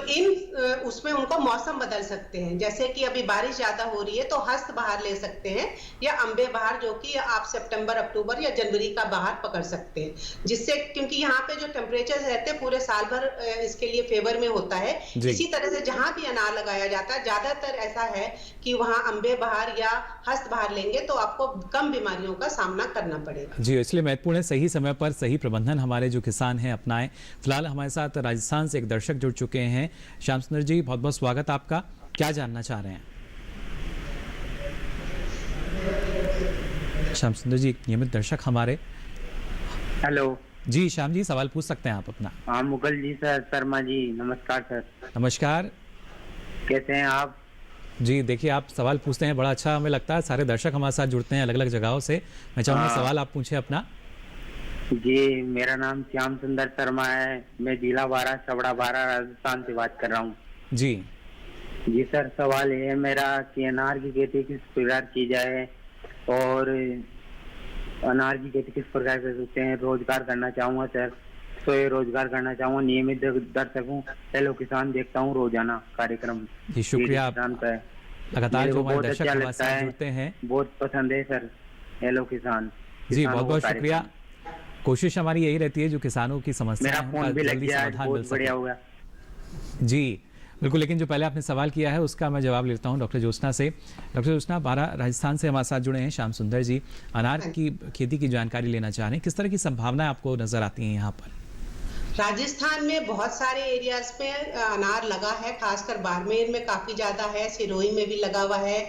उसमें उनको मौसम बदल सकते हैं, जैसे कि अभी बारिश ज्यादा हो रही है तो हस्त बहार ले सकते हैं, या अम्बे बहार जो कि आप सितंबर, अक्टूबर या जनवरी का बहार पकड़ सकते हैं, जिससे क्योंकि यहाँ पे जो टेम्परेचर रहते हैं पूरे साल भर इसके लिए फेवर में होता है। इसी तरह से जहां भी अनार लगाया जाता है ज्यादातर ऐसा है कि वहां अम्बे बहार या हस्त बहार लेंगे तो आपको कम बीमारियों का सामना करना पड़ेगा। जी, इसलिए महत्वपूर्ण है सही समय पर सही प्रबंधन हमारे जो किसान हैं अपनाएं। फिलहाल हमारे साथ राजस्थान से एक दर्शक जुड़ चुके हैं। श्याम सुंदर जी, बहुत बहुत स्वागत आपका। क्या जानना चाह रहे हैं? श्याम सुंदर जी नियमित दर्शक हमारे। हेलो जी श्याम जी, सवाल पूछ सकते हैं आप अपना। हाँ मुगल जी सर, शर्मा जी, नमस्कार सर। नमस्कार, कैसे हैं आप? जी देखिए, आप सवाल पूछते हैं, बड़ा अच्छा हमें लगता है। सारे दर्शक हमारे साथ जुड़ते हैं अलग अलग जगहों से। मैं चाहूँगा सवाल आप पूछें अपना। जी, मेरा नाम श्याम सुंदर शर्मा है, मैं जिला बारा, छबड़ा बारा, राजस्थान से बात कर रहा हूँ। जी जी सर, सवाल ये है मेरा कि अनार की खेती किस प्रकार की जाए और अनार की खेती किस प्रकार कर सकते हैं। रोजगार करना चाहूँगा सर, स्वयं रोजगार करना चाहूँगा। नियमित दर्शक हूँ, हेलो किसान देखता हूँ रोजाना कार्यक्रम। जी शुक्रिया, लगातार जो हमारे दर्शक हमारे साथ जुड़ते हैं, बहुत पसंद है सर हेलो किसान। जी बहुत बहुत शुक्रिया। कोशिश हमारी यही रहती है जो किसानों की समस्या मेरा फोन भी लग गया, बहुत बढ़िया होगा। जी बिल्कुल, लेकिन जो पहले आपने सवाल किया है उसका मैं जवाब लेता हूं डॉक्टर ज्योत्सना से। डॉक्टर ज्योत्सना बारा राजस्थान से हमारे साथ जुड़े हैं। श्याम सुंदर जी अनार की खेती की जानकारी लेना चाह रहे हैं, किस तरह की संभावनाएं आपको नजर आती हैं यहाँ पर? राजस्थान में बहुत सारे एरियाज में अनार लगा है, खासकर बाड़मेर में काफी ज्यादा है, सिरोही में भी लगा हुआ है,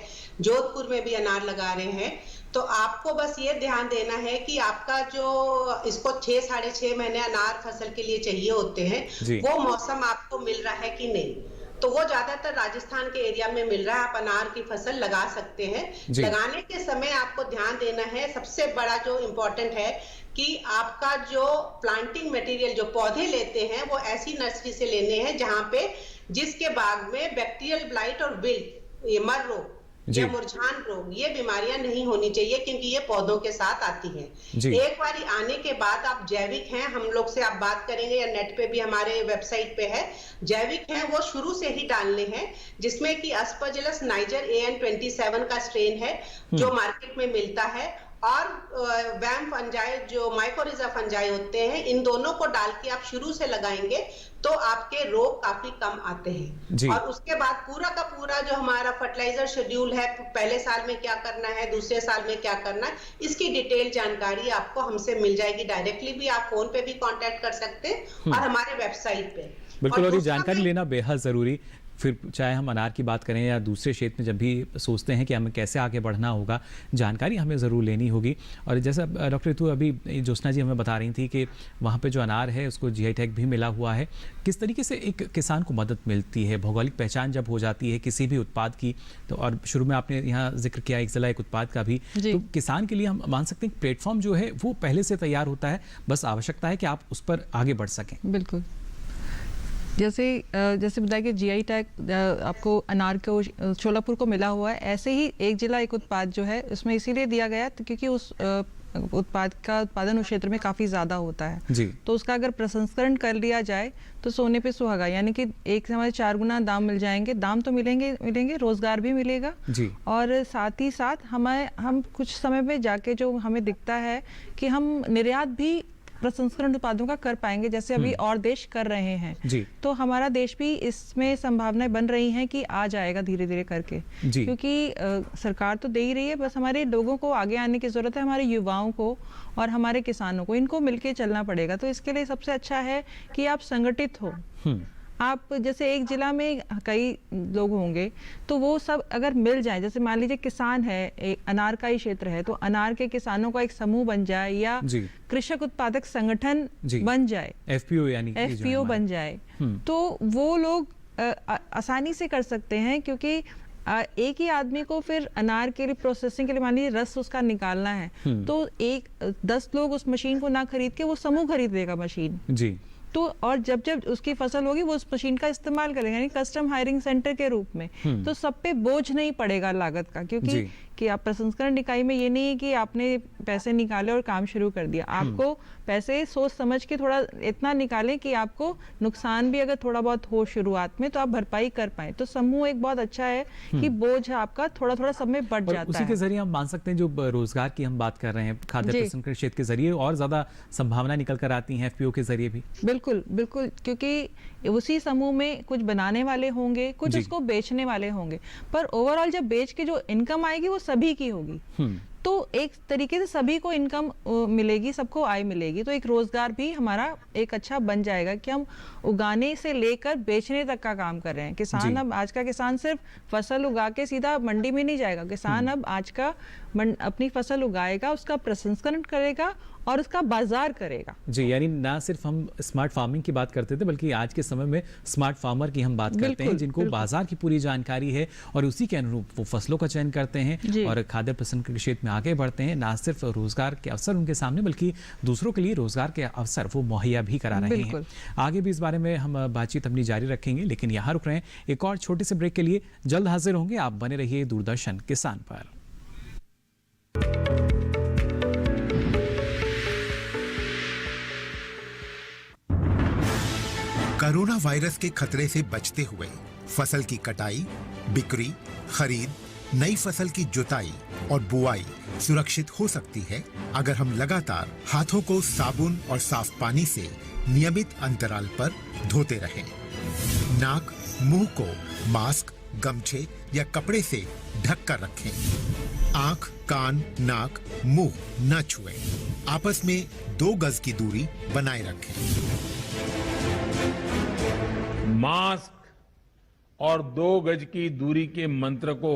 जोधपुर में भी अनार लगा रहे हैं। तो आपको बस ये ध्यान देना है कि आपका जो इसको 6 साढ़े 6 महीने अनार फसल के लिए चाहिए होते हैं, वो मौसम आपको मिल रहा है कि नहीं। तो वो ज्यादातर राजस्थान के एरिया में मिल रहा है, आप अनार की फसल लगा सकते हैं। लगाने के समय आपको ध्यान देना है, सबसे बड़ा जो इम्पोर्टेंट है कि आपका जो प्लांटिंग मटेरियल, जो पौधे लेते हैं वो ऐसी नर्सरी से लेने हैं जहां पे जिसके बाग में बैक्टीरियल ब्लाइट और विल्ट, ये मर रोग या मुरझान रोग, ये बीमारियां नहीं होनी चाहिए, क्योंकि ये पौधों के साथ आती हैं। एक बार आने के बाद आप जैविक हैं, हम लोग से आप बात करेंगे या नेट पे भी हमारे वेबसाइट पे है, जैविक हैं वो शुरू से ही डालने हैं, जिसमें कि अस्परजिलस नाइजर AN27 का स्ट्रेन है जो मार्केट में मिलता है, और वैम फंजाई जो माइकोरिजा फंजाई होते हैं, इन दोनों को डाल के आप शुरू से लगाएंगे तो आपके रोग काफी कम आते हैं। और उसके बाद पूरा का पूरा जो हमारा फर्टिलाइजर शेड्यूल है, पहले साल में क्या करना है, दूसरे साल में क्या करना है, इसकी डिटेल जानकारी आपको हमसे मिल जाएगी। डायरेक्टली भी आप फोन पे भी कांटेक्ट कर सकते हैं और हमारे वेबसाइट पे। बिल्कुल, और ये जानकारी लेना बेहद जरूरी, फिर चाहे हम अनार की बात करें या दूसरे क्षेत्र में जब भी सोचते हैं कि हमें कैसे आगे बढ़ना होगा, जानकारी हमें ज़रूर लेनी होगी। और जैसा डॉक्टर ऋतु अभी ज्योत्सना जी हमें बता रही थी कि वहाँ पे जो अनार है उसको GI टैग भी मिला हुआ है, किस तरीके से एक किसान को मदद मिलती है, भौगोलिक पहचान जब हो जाती है किसी भी उत्पाद की, तो और शुरू में आपने यहाँ जिक्र किया एक जिला एक उत्पाद का भी, तो किसान के लिए हम मान सकते हैं प्लेटफॉर्म जो है वो पहले से तैयार होता है, बस आवश्यकता है कि आप उस पर आगे बढ़ सकें। बिल्कुल, जैसे बताया कि GI टैग आपको अनार को शोलापुर को मिला हुआ है, ऐसे ही एक जिला एक उत्पाद जो है उसमें इसीलिए दिया गया क्योंकि उस उत्पाद का उत्पादन उस क्षेत्र में काफ़ी ज़्यादा होता है। तो उसका अगर प्रसंस्करण कर लिया जाए तो सोने पे सुहागा, यानी कि एक से हमारे 4 गुना दाम मिल जाएंगे। दाम तो मिलेंगे, रोजगार भी मिलेगा और साथ ही साथ हम कुछ समय में जाके जो हमें दिखता है कि हम निर्यात भी प्रसंस्करण उत्पादों का कर पाएंगे, जैसे अभी और देश कर रहे हैं। तो हमारा देश भी इसमें संभावनाएं बन रही हैं कि आ जाएगा धीरे धीरे करके, क्योंकि सरकार तो दे ही रही है, बस हमारे लोगों को आगे आने की जरूरत है, हमारे युवाओं को और हमारे किसानों को, इनको मिलके चलना पड़ेगा। तो इसके लिए सबसे अच्छा है कि आप संगठित हो। आप जैसे एक जिला में कई लोग होंगे तो वो सब अगर मिल जाए, जैसे मान लीजिए किसान है, एक अनार का ही क्षेत्र है, तो अनार के किसानों का एक समूह बन जाए या कृषक उत्पादक संगठन बन जाए, FPO बन जाए, तो वो लोग आसानी से कर सकते हैं, क्योंकि एक ही आदमी को फिर अनार के लिए प्रोसेसिंग के लिए मान लीजिए रस उसका निकालना है, तो 10 लोग उस मशीन को ना खरीद के वो समूह खरीदेगा मशीन। तो और जब जब उसकी फसल होगी वो उस मशीन का इस्तेमाल करेंगे, यानी कस्टम हायरिंग सेंटर के रूप में, तो सब पे बोझ नहीं पड़ेगा लागत का, क्योंकि कि आप प्रसंस्करण इकाई में ये नहीं है कि आपने पैसे निकाले और काम शुरू कर दिया। आपको पैसे सोच समझ के थोड़ा इतना निकालें कि आपको नुकसान भी अगर थोड़ा बहुत हो शुरुआत में तो आप भरपाई कर पाए। तो समूह एक बहुत अच्छा है कि बोझ आपका थोड़ा थोड़ा सब में बढ़ जाता है। उसी के जरिए हम मान सकते हैं, जो रोजगार की हम बात कर रहे हैं खाद्य प्रसंस्करण क्षेत्र के जरिए और ज्यादा संभावना निकल कर आती है एफपीओ के जरिए भी। बिल्कुल बिल्कुल, क्योंकि उसी समूह में कुछ बनाने वाले होंगे, कुछ उसको बेचने वाले होंगे, पर ओवरऑल जब बेच के जो इनकम आएगी वो सभी की होगी। तो एक तरीके से सभी को इनकम मिलेगी, सबको आय मिलेगी। तो एक रोजगार भी हमारा एक अच्छा बन जाएगा कि हम उगाने से लेकर बेचने तक का काम कर रहे हैं। किसान अब आज का किसान सिर्फ फसल उगा के सीधा मंडी में नहीं जाएगा। किसान अब आज का अपनी फसल उगाएगा, उसका प्रसंस्करण करेगा और उसका बाजार करेगा। जी, यानी ना सिर्फ हम स्मार्ट फार्मिंग की बात करते थे, बल्कि आज के समय में स्मार्ट फार्मर की हम बात करते हैं, जिनको बाजार की पूरी जानकारी है और उसी के अनुरूप वो फसलों का चयन करते हैं और खाद्य प्रसंस्करण क्षेत्र में आगे बढ़ते हैं। ना सिर्फ रोजगार के अवसर उनके सामने, बल्कि दूसरों के लिए रोजगार के अवसर वो मुहैया भी करा रहे हैं। आगे भी इस बारे में हम बातचीत अपनी जारी रखेंगे, लेकिन यहाँ रुक रहे हैं एक और छोटे से ब्रेक के लिए। जल्द हाजिर होंगे, आप बने रहिए दूरदर्शन किसान पर। कोरोना वायरस के खतरे से बचते हुए फसल की कटाई, बिक्री, खरीद, नई फसल की जुताई और बुआई सुरक्षित हो सकती है अगर हम लगातार हाथों को साबुन और साफ पानी से नियमित अंतराल पर धोते रहें। नाक, मुंह को मास्क, गमछे या कपड़े से ढक कर रखें। आंख, कान, नाक, मुंह न छुएं। आपस में 2 गज की दूरी बनाए रखें। मास्क और 2 गज की दूरी के मंत्र को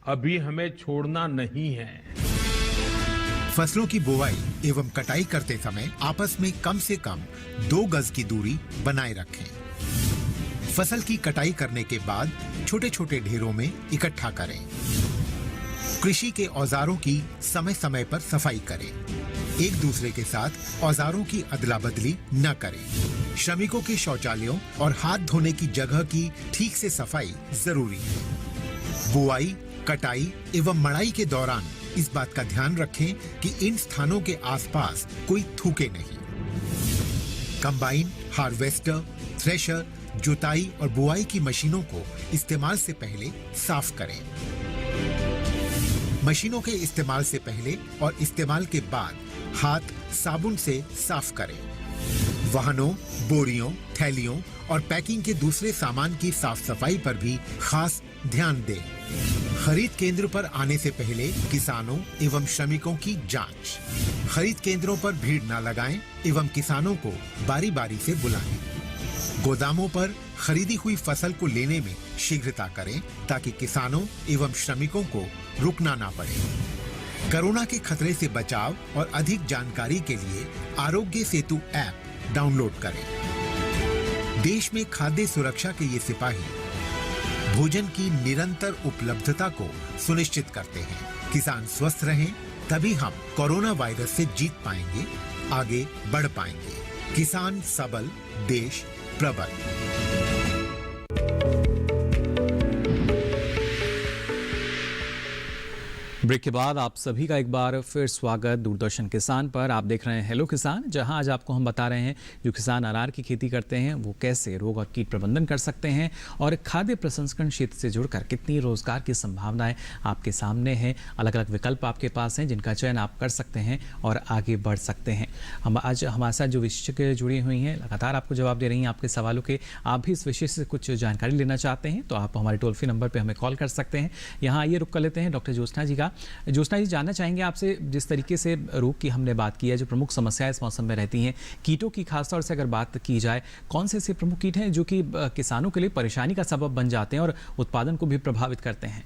अभी हमें छोड़ना नहीं है। फसलों की बुवाई एवं कटाई करते समय आपस में कम से कम 2 गज की दूरी बनाए रखें। फसल की कटाई करने के बाद छोटे छोटे ढेरों में इकट्ठा करें। कृषि के औजारों की समय समय पर सफाई करें। एक दूसरे के साथ औजारों की अदला बदली न करें। श्रमिकों के शौचालयों और हाथ धोने की जगह की ठीक से सफाई जरूरी है। बुआई, कटाई एवं मड़ाई के दौरान इस बात का ध्यान रखें कि इन स्थानों के आसपास कोई थूके नहीं। कंबाइन, हार्वेस्टर, थ्रेशर, जुताई और बुआई की मशीनों को इस्तेमाल से पहले साफ करें। मशीनों के इस्तेमाल से पहले और इस्तेमाल के बाद हाथ साबुन से साफ करें। वाहनों, बोरियों, थैलियों और पैकिंग के दूसरे सामान की साफ सफाई पर भी खास ध्यान दें। खरीद केंद्र पर आने से पहले किसानों एवं श्रमिकों की जांच। खरीद केंद्रों पर भीड़ न लगाएं एवं किसानों को बारी बारी से बुलाएं। गोदामों पर खरीदी हुई फसल को लेने में शीघ्रता करें ताकि किसानों एवं श्रमिकों को रुकना ना पड़े। कोरोना के खतरे से बचाव और अधिक जानकारी के लिए आरोग्य सेतु ऐप डाउनलोड करें। देश में खाद्य सुरक्षा के ये सिपाही भोजन की निरंतर उपलब्धता को सुनिश्चित करते हैं। किसान स्वस्थ रहें, तभी हम कोरोना वायरस से जीत पाएंगे, आगे बढ़ पाएंगे। किसान सबल, देश प्रबल। ब्रेक के बाद आप सभी का एक बार फिर स्वागत दूरदर्शन किसान पर। आप देख रहे हैं हेलो किसान, जहां आज आपको हम बता रहे हैं जो किसान अनार की खेती करते हैं वो कैसे रोग और कीट प्रबंधन कर सकते हैं और खाद्य प्रसंस्करण क्षेत्र से जुड़कर कितनी रोजगार की संभावनाएं आपके सामने हैं। अलग अलग विकल्प आपके पास हैं जिनका चयन आप कर सकते हैं और आगे बढ़ सकते हैं। हम आज हमारे साथ जो विशेषज्ञ जुड़ी हुई हैं लगातार आपको जवाब दे रही हैं आपके सवालों के। आप भी इस विषय से कुछ जानकारी लेना चाहते हैं तो आप हमारे टोल फ्री नंबर पर हमें कॉल कर सकते हैं। यहाँ आइए रुक कर लेते हैं डॉक्टर ज्योत्सना जी का। ज्योत्सना जी, जानना चाहेंगे आपसे, जिस तरीके से रोग की हमने बात की है, जो प्रमुख समस्याएं इस मौसम में रहती हैं, कीटों की खासतौर से अगर बात की जाए, कौन से ऐसे प्रमुख कीट हैं जो कि किसानों के लिए परेशानी का सबब बन जाते हैं और उत्पादन को भी प्रभावित करते हैं?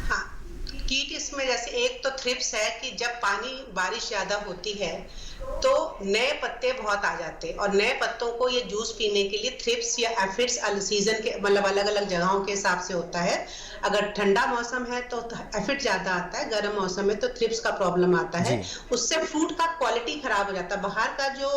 हाँ, कीट इसमें जैसे एक तो थ्रिप्स है कि जब पानी बारिश ज्यादा होती है तो नए पत्ते बहुत आ जाते हैं, और नए पत्तों को ये जूस पीने के लिए थ्रिप्स या एफिड्स सीजन के मतलब अलग अलग जगहों के हिसाब से होता है। अगर ठंडा मौसम है तो एफिड ज्यादा आता है, गर्म मौसम में तो थ्रिप्स का प्रॉब्लम आता है। उससे फ्रूट का क्वालिटी खराब हो जाता है, बाहर का जो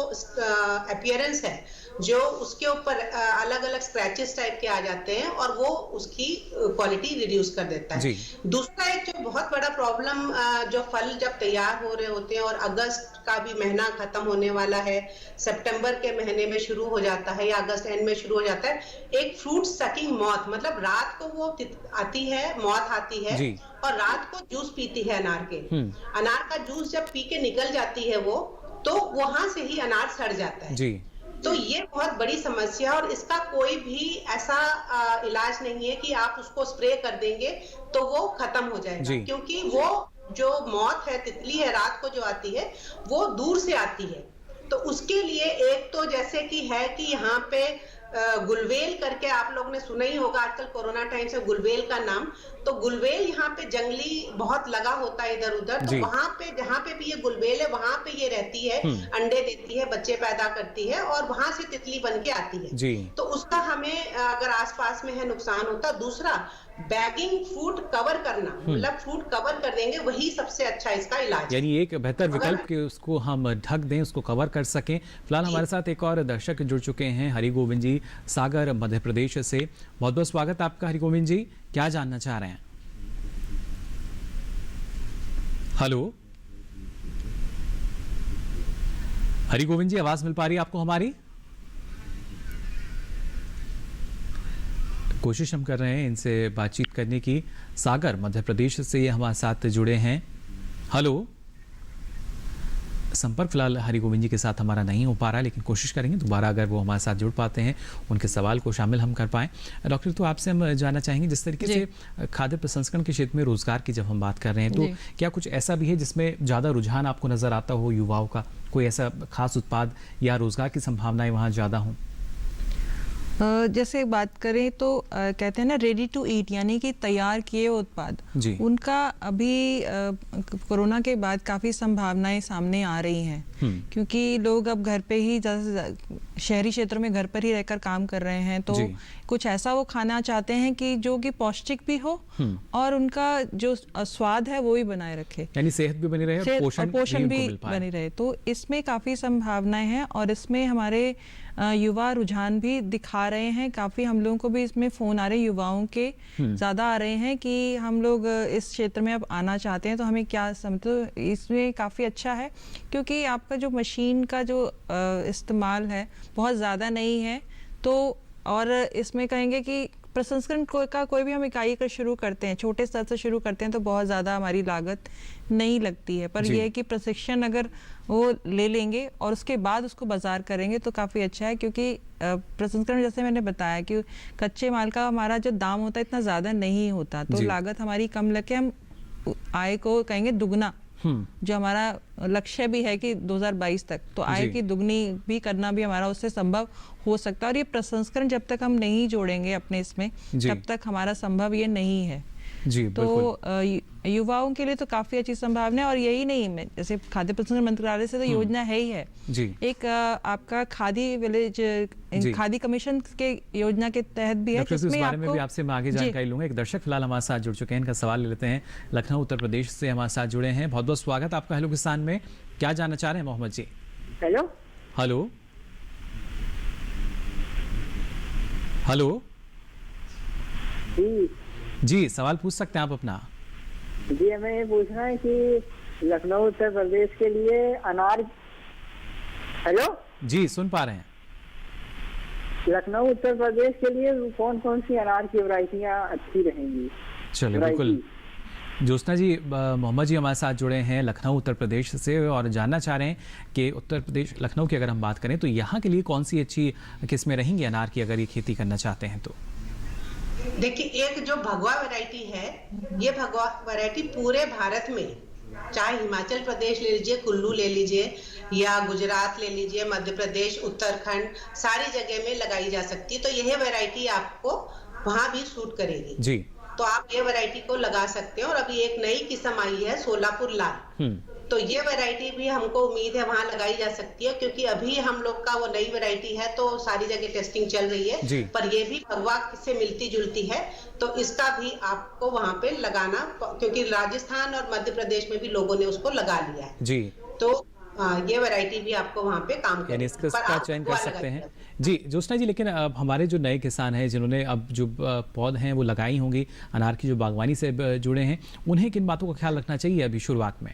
अपीयरेंस है जो उसके ऊपर अलग अलग स्क्रैचेस टाइप के आ जाते हैं और वो उसकी क्वालिटी रिड्यूस कर देता है। दूसरा एक जो बहुत बड़ा प्रॉब्लम, जो फल जब तैयार हो रहे होते हैं और अगस्त का भी महीना खत्म होने वाला है, सितंबर के महीने में शुरू हो जाता है या अगस्त एंड में शुरू हो जाता है, एक फ्रूट सकिंग मॉथ, मतलब रात को वो आती है, मॉथ आती है और रात को जूस पीती है अनार के। अनार का जूस जब पी के निकल जाती है वो, तो वहां से ही अनार सड़ जाता है। तो ये बहुत बड़ी समस्या है और इसका कोई भी ऐसा इलाज नहीं है कि आप उसको स्प्रे कर देंगे तो वो खत्म हो जाएगा, क्योंकि वो जो मौत है, तितली है रात को जो आती है, वो दूर से आती है। तो उसके लिए एक तो जैसे कि है कि यहाँ पे गुलवेल करके आप लोग ने सुना ही होगा आजकल कोरोना टाइम से गुलवेल का नाम, तो गुलवेल यहाँ पे जंगली बहुत लगा होता है इधर उधर, तो वहां पे जहाँ पे भी ये गुलवेल है वहां पे ये रहती है, अंडे देती है, बच्चे पैदा करती है और वहां से तितली बन के आती है। तो उसका हमें अगर आसपास में है नुकसान होता। दूसरा, बैगिंग फ्रूट कवर करना, मतलब फ्रूट कवर कर देंगे वही सबसे अच्छा इसका इलाज, यानी एक बेहतर विकल्प कि उसको हम ढक दें, उसको कवर कर सकें। फिलहाल हमारे साथ एक और दर्शक जुड़ चुके हैं, हरि गोविंद जी सागर मध्य प्रदेश से। बहुत बहुत स्वागत आपका हरि गोविंद जी, क्या जानना चाह रहे हैं? हेलो हरि गोविंद जी, आवाज मिल पा रही है आपको हमारी? कोशिश हम कर रहे हैं इनसे बातचीत करने की। सागर मध्य प्रदेश से ये हमारे साथ जुड़े हैं। हेलो, संपर्क फिलहाल हरि गोविंद जी के साथ हमारा नहीं हो पा रहा है, लेकिन कोशिश करेंगे दोबारा अगर वो हमारे साथ जुड़ पाते हैं उनके सवाल को शामिल हम कर पाएँ। डॉक्टर, तो आपसे हम जानना चाहेंगे, जिस तरीके से खाद्य प्रसंस्करण के क्षेत्र में रोजगार की जब हम बात कर रहे हैं, तो क्या कुछ ऐसा भी है जिसमें ज़्यादा रुझान आपको नज़र आता हो युवाओं का? कोई ऐसा खास उत्पाद या रोजगार की संभावनाएं वहाँ ज़्यादा हों? जैसे बात करें तो कहते हैं ना रेडी टू ईट, यानी कि तैयार किए उत्पाद, उनका अभी कोरोना के बाद काफ़ी संभावनाएं सामने आ रही हैं, क्योंकि लोग अब घर पे ही, शहरी क्षेत्रों में घर पर ही रहकर काम कर रहे हैं, तो कुछ ऐसा वो खाना चाहते हैं कि जो कि पौष्टिक भी हो और उनका जो स्वाद है वो भी बनाए रखे, यानी सेहत भी बनी रहे और पोषण भी बनी रहे। तो इसमें काफ़ी संभावनाएं हैं और इसमें हमारे युवा रुझान भी दिखा रहे हैं। काफ़ी हम लोगों को भी इसमें फ़ोन आ रहे हैं, युवाओं के ज़्यादा आ रहे हैं कि हम लोग इस क्षेत्र में अब आना चाहते हैं, तो हमें क्या समझो इसमें काफ़ी अच्छा है, क्योंकि आपका जो मशीन का जो इस्तेमाल है बहुत ज़्यादा नहीं है। तो और इसमें कहेंगे कि प्रसंस्करण का कोई भी हम इकाई का शुरू करते हैं, छोटे स्तर से शुरू करते हैं, तो बहुत ज़्यादा हमारी लागत नहीं लगती है। पर यह है कि प्रशिक्षण अगर वो ले लेंगे और उसके बाद उसको बाजार करेंगे तो काफ़ी अच्छा है, क्योंकि प्रसंस्करण जैसे मैंने बताया कि कच्चे माल का हमारा जो दाम होता है इतना ज़्यादा नहीं होता, तो लागत हमारी कम लगे, हम आय को कहेंगे दुगना, जो हमारा लक्ष्य भी है कि 2022 तक, तो आय की दुगनी भी करना भी हमारा उससे संभव हो सकता है। और ये प्रसंस्करण जब तक हम नहीं जोड़ेंगे अपने इसमें, तब तक हमारा संभव ये नहीं है। तो युवाओं के लिए तो काफी अच्छी संभावना है। और यही नहीं, जैसे खाद्य प्रसंस्करण मंत्रालय से तो योजना है ही है, एक आपका खादी विलेज, खादी कमीशन के योजना के तहत भी है, जिसमें बारे में भी आपसे मैं आगे जानकारी लूंगा। एक दर्शक फिलहाल हमारे साथ जुड़ चुके हैं, इनका सवाल ले लेते हैं। लखनऊ उत्तर प्रदेश से हमारे साथ जुड़े हैं, बहुत बहुत स्वागत आपका हेलो किसान में। क्या जानना चाह रहे हैं मोहम्मद जी? हेलो हेलो हेलो जी, सवाल पूछ सकते हैं आप अपना। जी, हमें ये पूछना है कि लखनऊ उत्तर प्रदेश के लिए अनार, हेलो जी सुन पा रहे हैं, लखनऊ उत्तर प्रदेश के लिए कौन कौन सी अनार की वैरायटियां अच्छी रहेंगी? चलिए बिल्कुल। ज्योत्सना जी, मोहम्मद जी हमारे साथ जुड़े हैं लखनऊ उत्तर प्रदेश से और जानना चाह रहे हैं कि उत्तर प्रदेश लखनऊ की अगर हम बात करें तो यहाँ के लिए कौन सी अच्छी किस्में रहेंगी अनार की, अगर ये खेती करना चाहते हैं तो? देखिए, एक जो भगवा वैरायटी है, ये भगवा वैरायटी पूरे भारत में, चाहे हिमाचल प्रदेश ले लीजिए, कुल्लू ले लीजिए, या गुजरात ले लीजिए, मध्य प्रदेश, उत्तराखंड, सारी जगह में लगाई जा सकती है। तो यह वैरायटी आपको वहां भी सूट करेगी जी, तो आप ये वैरायटी को लगा सकते हैं। और अभी एक नई किस्म आई है सोलापुर लाल, तो ये वैरायटी भी हमको उम्मीद है वहां लगाई जा सकती है, क्योंकि अभी हम लोग का वो नई वैरायटी है तो सारी जगह टेस्टिंग चल रही है, पर ये भी भगवा से मिलती जुलती है, तो इसका भी आपको वहां पे लगाना, क्योंकि राजस्थान और मध्य प्रदेश में भी लोगों ने उसको लगा लिया है जी, तो ये वैरायटी भी आपको वहां पे काम यानी इसका चयन कर सकते हैं जी ज्योत्सना जी। लेकिन अब हमारे जो नए किसान हैं जिन्होंने अब जो पौध हैं वो लगाई होंगी, अनार की जो बागवानी से जुड़े हैं, उन्हें किन बातों का ख्याल रखना चाहिए अभी शुरुआत में?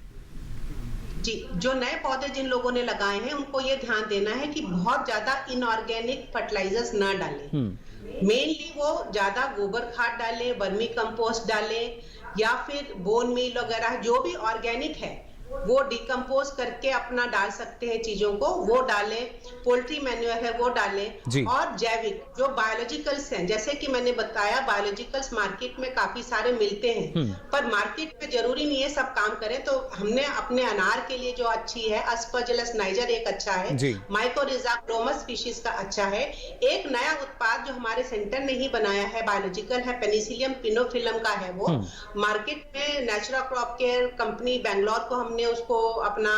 जी, जो नए पौधे जिन लोगों ने लगाए हैं उनको ये ध्यान देना है कि बहुत ज्यादा इनऑर्गेनिक फर्टिलाइजर्स न डालें। मेनली वो ज्यादा गोबर खाद डालें, वर्मी कंपोस्ट डालें, या फिर बोन मील वगैरह जो भी ऑर्गेनिक है वो डिकम्पोज करके अपना डाल सकते हैं चीजों को, वो डालें। पोल्ट्री मैन्योर है वो डालें, और जैविक जो बायोलॉजिकल्स हैं, जैसे कि मैंने बताया बायोलॉजिकल्स मार्केट में काफी सारे मिलते हैं, पर मार्केट में जरूरी नहीं है सब काम करें। तो हमने अपने अनार के लिए जो अच्छी है अस्परजिलस नाइजर एक अच्छा है, माइकोरिजा क्रोमस स्पीशीज का अच्छा है। एक नया उत्पाद जो हमारे सेंटर ने ही बनाया है बायोलॉजिकल है, पेनिसिलियम पिनोफिलम का है, वो मार्केट में Natura crop care company Bangalore को हमने उसको अपना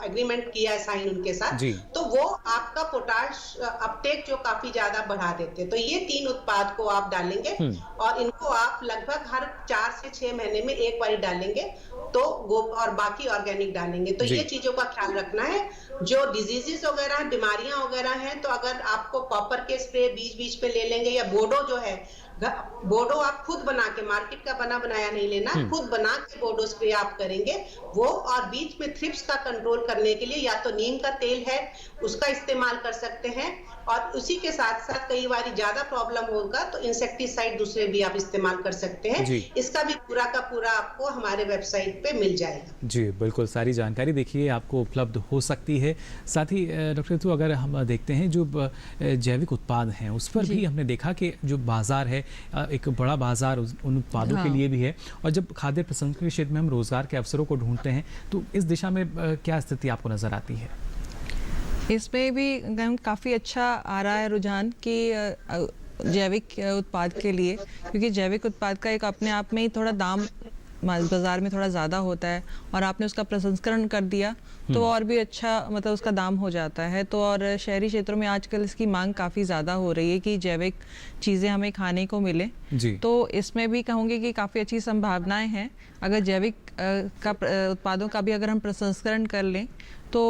एग्रीमेंट किया है साइन उनके साथ, तो वो आपका पोटाश अपटेक जो काफी ज्यादा बढ़ा देते हैं। तो ये 3 उत्पाद को आप डालेंगे और इनको आप लगभग हर 4 से 6 महीने में एक बार डालेंगे, तो और बाकी ऑर्गेनिक डालेंगे। तो ये चीजों का ख्याल रखना है। जो डिजीजेस वगैरह बीमारियां वगैरह हैं, तो अगर आपको कॉपर के स्प्रे बीच बीच पे ले लेंगे, या बोडो जो है, बोडो आप खुद बना के, मार्केट का बना बनाया नहीं लेना, खुद बना के बोडो स्प्रे आप करेंगे वो। और बीच में थ्रिप्स का कंट्रोल करने के लिए या तो नीम का तेल है उसका इस्तेमाल कर सकते हैं, और उसी के साथ साथ कई बार ज्यादा प्रॉब्लम होगा तो इंसेक्टिसाइड दूसरे भी आप इस्तेमाल कर सकते हैं। इसका भी पूरा का पूरा आपको हमारे वेबसाइट पे मिल जाएगा। जी बिल्कुल, सारी जानकारी देखिए आपको उपलब्ध हो सकती है। साथ ही डॉक्टर ऋतु, अगर हम देखते हैं जो जैविक उत्पाद हैं उस पर भी हमने देखा कि जो बाजार है एक बड़ा बाजार उन उत्पादों के लिए भी है, और जब खाद्य प्रसंस्करण के क्षेत्र में हम रोजगार के अवसरों को ढूंढते हैं तो इस दिशा में क्या स्थिति आपको नजर आती है? इसमें भी काफ़ी अच्छा आ रहा है रुझान कि जैविक उत्पाद के लिए, क्योंकि जैविक उत्पाद का एक अपने आप में ही थोड़ा दाम बाजार में थोड़ा ज़्यादा होता है, और आपने उसका प्रसंस्करण कर दिया तो और भी अच्छा मतलब उसका दाम हो जाता है। तो और शहरी क्षेत्रों में आजकल इसकी मांग काफ़ी ज़्यादा हो रही है कि जैविक चीज़ें हमें खाने को मिले, तो इसमें भी कहूँगी कि काफ़ी अच्छी संभावनाएं हैं। अगर जैविक उत्पादों का भी अगर हम प्रसंस्करण कर लें तो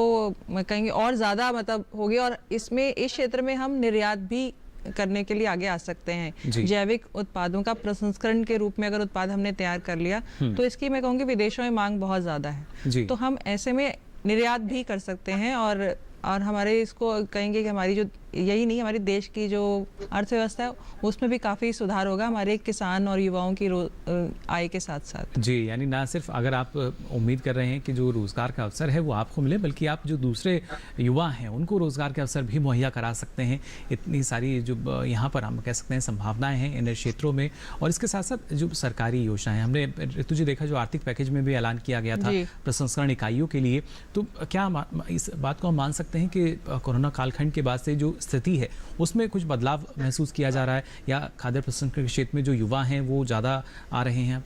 मैं कहेंगे और ज़्यादा मतलब होगी, और इसमें इस क्षेत्र में हम निर्यात भी करने के लिए आगे आ सकते हैं। जैविक उत्पादों का प्रसंस्करण के रूप में अगर उत्पाद हमने तैयार कर लिया तो इसकी मैं कहूँगी विदेशों में मांग बहुत ज़्यादा है, तो हम ऐसे में निर्यात भी कर सकते हैं। और हमारे इसको कहेंगे कि हमारी जो यही नहीं, हमारे देश की जो अर्थव्यवस्था है उसमें भी काफ़ी सुधार होगा हमारे किसान और युवाओं की आय के साथ साथ। जी, यानी ना सिर्फ अगर आप उम्मीद कर रहे हैं कि जो रोज़गार का अवसर है वो आपको मिले, बल्कि आप जो दूसरे युवा हैं उनको रोज़गार के अवसर भी मुहैया करा सकते हैं। इतनी सारी जो यहाँ पर हम कह सकते हैं संभावनाएं हैं इन क्षेत्रों में। और इसके साथ साथ जो सरकारी योजनाएं, हमने ऋतु जी देखा जो आर्थिक पैकेज में भी ऐलान किया गया था प्रसंस्करण इकाइयों के लिए, तो क्या इस बात को हम मान सकते हैं कि कोरोना कालखंड के बाद से जो स्थिति है उसमें कुछ बदलाव महसूस किया जा रहा है, या खाद्य प्रसंस्करण के क्षेत्र में जो युवा हैं वो ज़्यादा आ रहे हैं?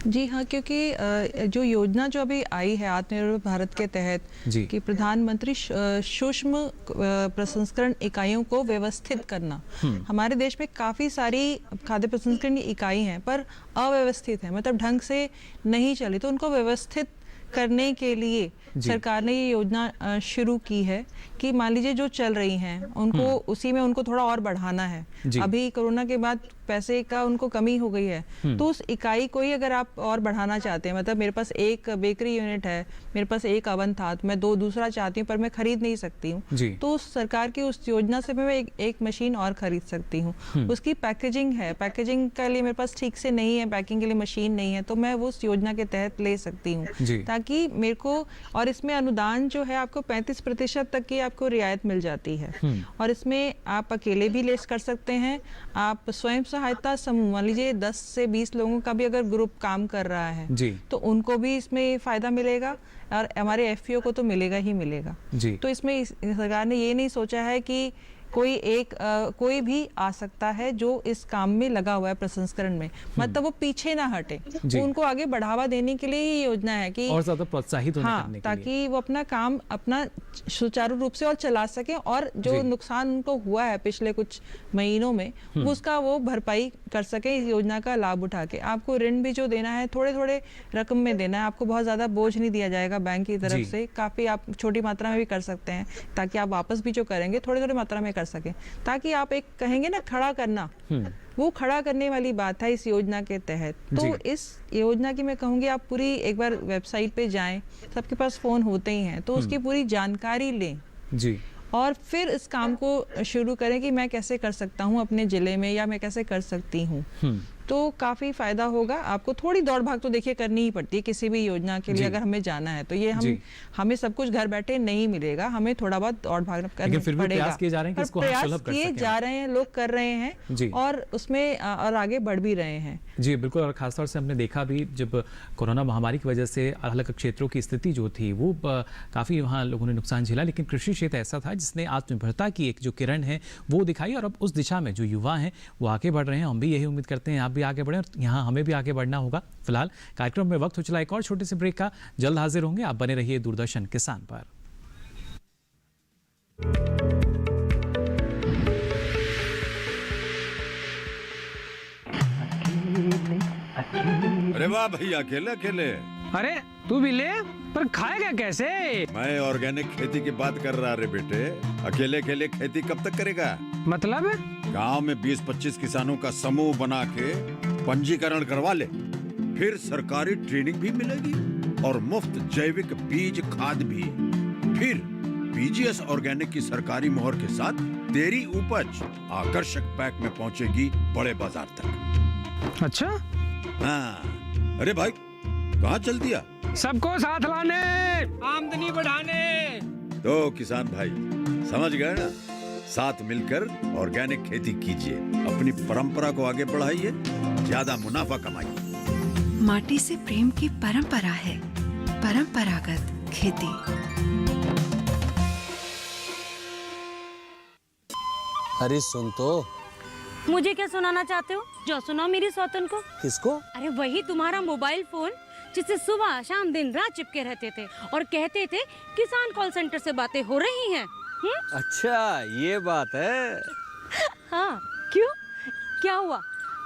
जी हाँ, क्योंकि जो योजना जो अभी आई है आत्मनिर्भर भारत के तहत कि प्रधानमंत्री सूक्ष्म प्रसंस्करण इकाइयों को व्यवस्थित करना, हमारे देश में काफ़ी सारी खाद्य प्रसंस्करण इकाई हैं पर अव्यवस्थित है, मतलब ढंग से नहीं चली, तो उनको व्यवस्थित करने के लिए सरकार ने ये योजना शुरू की है कि मान लीजिए जो चल रही हैं उनको उसी में उनको थोड़ा और बढ़ाना है। अभी कोरोना के बाद पैसे का उनको कमी हो गई है, तो उस इकाई को ही अगर आप और बढ़ाना चाहते हैं, मतलब मेरे पास एक बेकरी यूनिट है, मेरे पास एक अवन था, तो मैं दूसरा चाहती हूँ पर मैं खरीद नहीं सकती हूँ, तो उस सरकार की उस योजना से मैं एक मशीन और खरीद सकती हूँ। उसकी पैकेजिंग है, पैकेजिंग के लिए मेरे पास ठीक से नहीं है, पैकिंग के लिए मशीन नहीं है, तो मैं वो उस योजना के तहत ले सकती हूँ, ताकि मेरे को, और इसमें अनुदान जो है आपको 35% तक की आपको रियायत मिल जाती है। और इसमें आप अकेले भी ले कर सकते हैं, आप स्वयं सहायता समूह, मान लीजिए 10 से 20 लोगों का भी अगर ग्रुप काम कर रहा है तो उनको भी इसमें फायदा मिलेगा, और हमारे एफपीओ को तो मिलेगा ही मिलेगा। तो इसमें सरकार ने ये नहीं सोचा है कि कोई भी आ सकता है जो इस काम में लगा हुआ है प्रसंस्करण में, मतलब वो पीछे ना हटे। वो उनको आगे बढ़ावा देने के लिए ही योजना है कि और ज्यादा प्रोत्साहित होने करने के लिए, ताकि वो अपना काम अपना सुचारू रूप से और चला सके, और जो नुकसान उनको हुआ है पिछले कुछ महीनों में उसका वो भरपाई कर सके इस योजना का लाभ उठा के। आपको ऋण भी जो देना है थोड़े थोड़े रकम में देना है, आपको बहुत ज्यादा बोझ नहीं दिया जाएगा बैंक की तरफ से, काफी आप छोटी मात्रा में भी कर सकते हैं ताकि आप वापस भी जो करेंगे थोड़ी थोड़ी मात्रा में कर सकें, ताकि आप एक कहेंगे ना खड़ा करना, वो खड़ा करने वाली बात है इस योजना के तहत। तो इस योजना की मैं कहूँगी आप पूरी एक बार वेबसाइट पे जाएं, सबके पास फोन होते ही हैं, तो उसकी पूरी जानकारी लें जी, और फिर इस काम को शुरू करें कि मैं कैसे कर सकता हूँ अपने जिले में, या मैं कैसे कर सकती हूँ। तो काफी फायदा होगा। आपको थोड़ी दौड़ भाग तो देखिए करनी ही पड़ती है किसी भी योजना के लिए, अगर हमें जाना है तो ये हमें सब कुछ घर बैठे नहीं मिलेगा, हमें थोड़ा बहुत दौड़ भाग करना पड़ेगा। प्रयास किए जा रहे हैं कि इसको हम सुलभ कर सकें। जा रहे हैं, लोग कर रहे हैं और उसमें और आगे बढ़ भी रहे हैं। जी बिल्कुल, और खासतौर से हमने देखा भी जब कोरोना महामारी की वजह से अलग अलग क्षेत्रों की स्थिति जो थी वो काफी वहाँ लोगों ने नुकसान झेला, लेकिन कृषि क्षेत्र ऐसा था जिसने आत्मनिर्भरता की एक जो किरण है वो दिखाई, और अब उस दिशा में जो युवा हैं वो आगे बढ़ रहे हैं। हम भी यही उम्मीद करते हैं आप भी आगे बढ़ें, और यहाँ हमें भी आगे बढ़ना होगा। फिलहाल कार्यक्रम में वक्त हो चला एक और छोटे से ब्रेक का, जल्द हाजिर होंगे। आप बने रहिए दूरदर्शन किसान पर। अरे वाह भैया, अकेले अकेले। अरे तू भी ले, पर खाएगा कैसे? मैं ऑर्गेनिक खेती की बात कर रहा रे बेटे। अकेले अकेले खेती कब तक करेगा? मतलब गांव में 20-25 किसानों का समूह बना के पंजीकरण करवा ले, फिर सरकारी ट्रेनिंग भी मिलेगी और मुफ्त जैविक बीज खाद भी। फिर पीजीएस ऑर्गेनिक की सरकारी मोहर के साथ तेरी उपज आकर्षक पैक में पहुंचेगी बड़े बाजार तक। अच्छा हाँ। अरे भाई कहाँ चल दिया? सबको साथ लाने, आमदनी बढ़ाने। तो किसान भाई समझ गए ना, साथ मिलकर ऑर्गेनिक खेती कीजिए, अपनी परंपरा को आगे बढ़ाइए, ज्यादा मुनाफा कमाइए। माटी से प्रेम की परंपरा है परंपरागत खेती। अरे सुन तो। मुझे क्या सुनाना चाहते हो? जो सुनाओ मेरी सौतन को। किसको? अरे वही तुम्हारा मोबाइल फोन जिससे सुबह शाम दिन रात चिपके रहते थे और कहते थे किसान कॉल सेंटर से बातें हो रही हैं। अच्छा ये बात है। हाँ क्यों, क्या हुआ?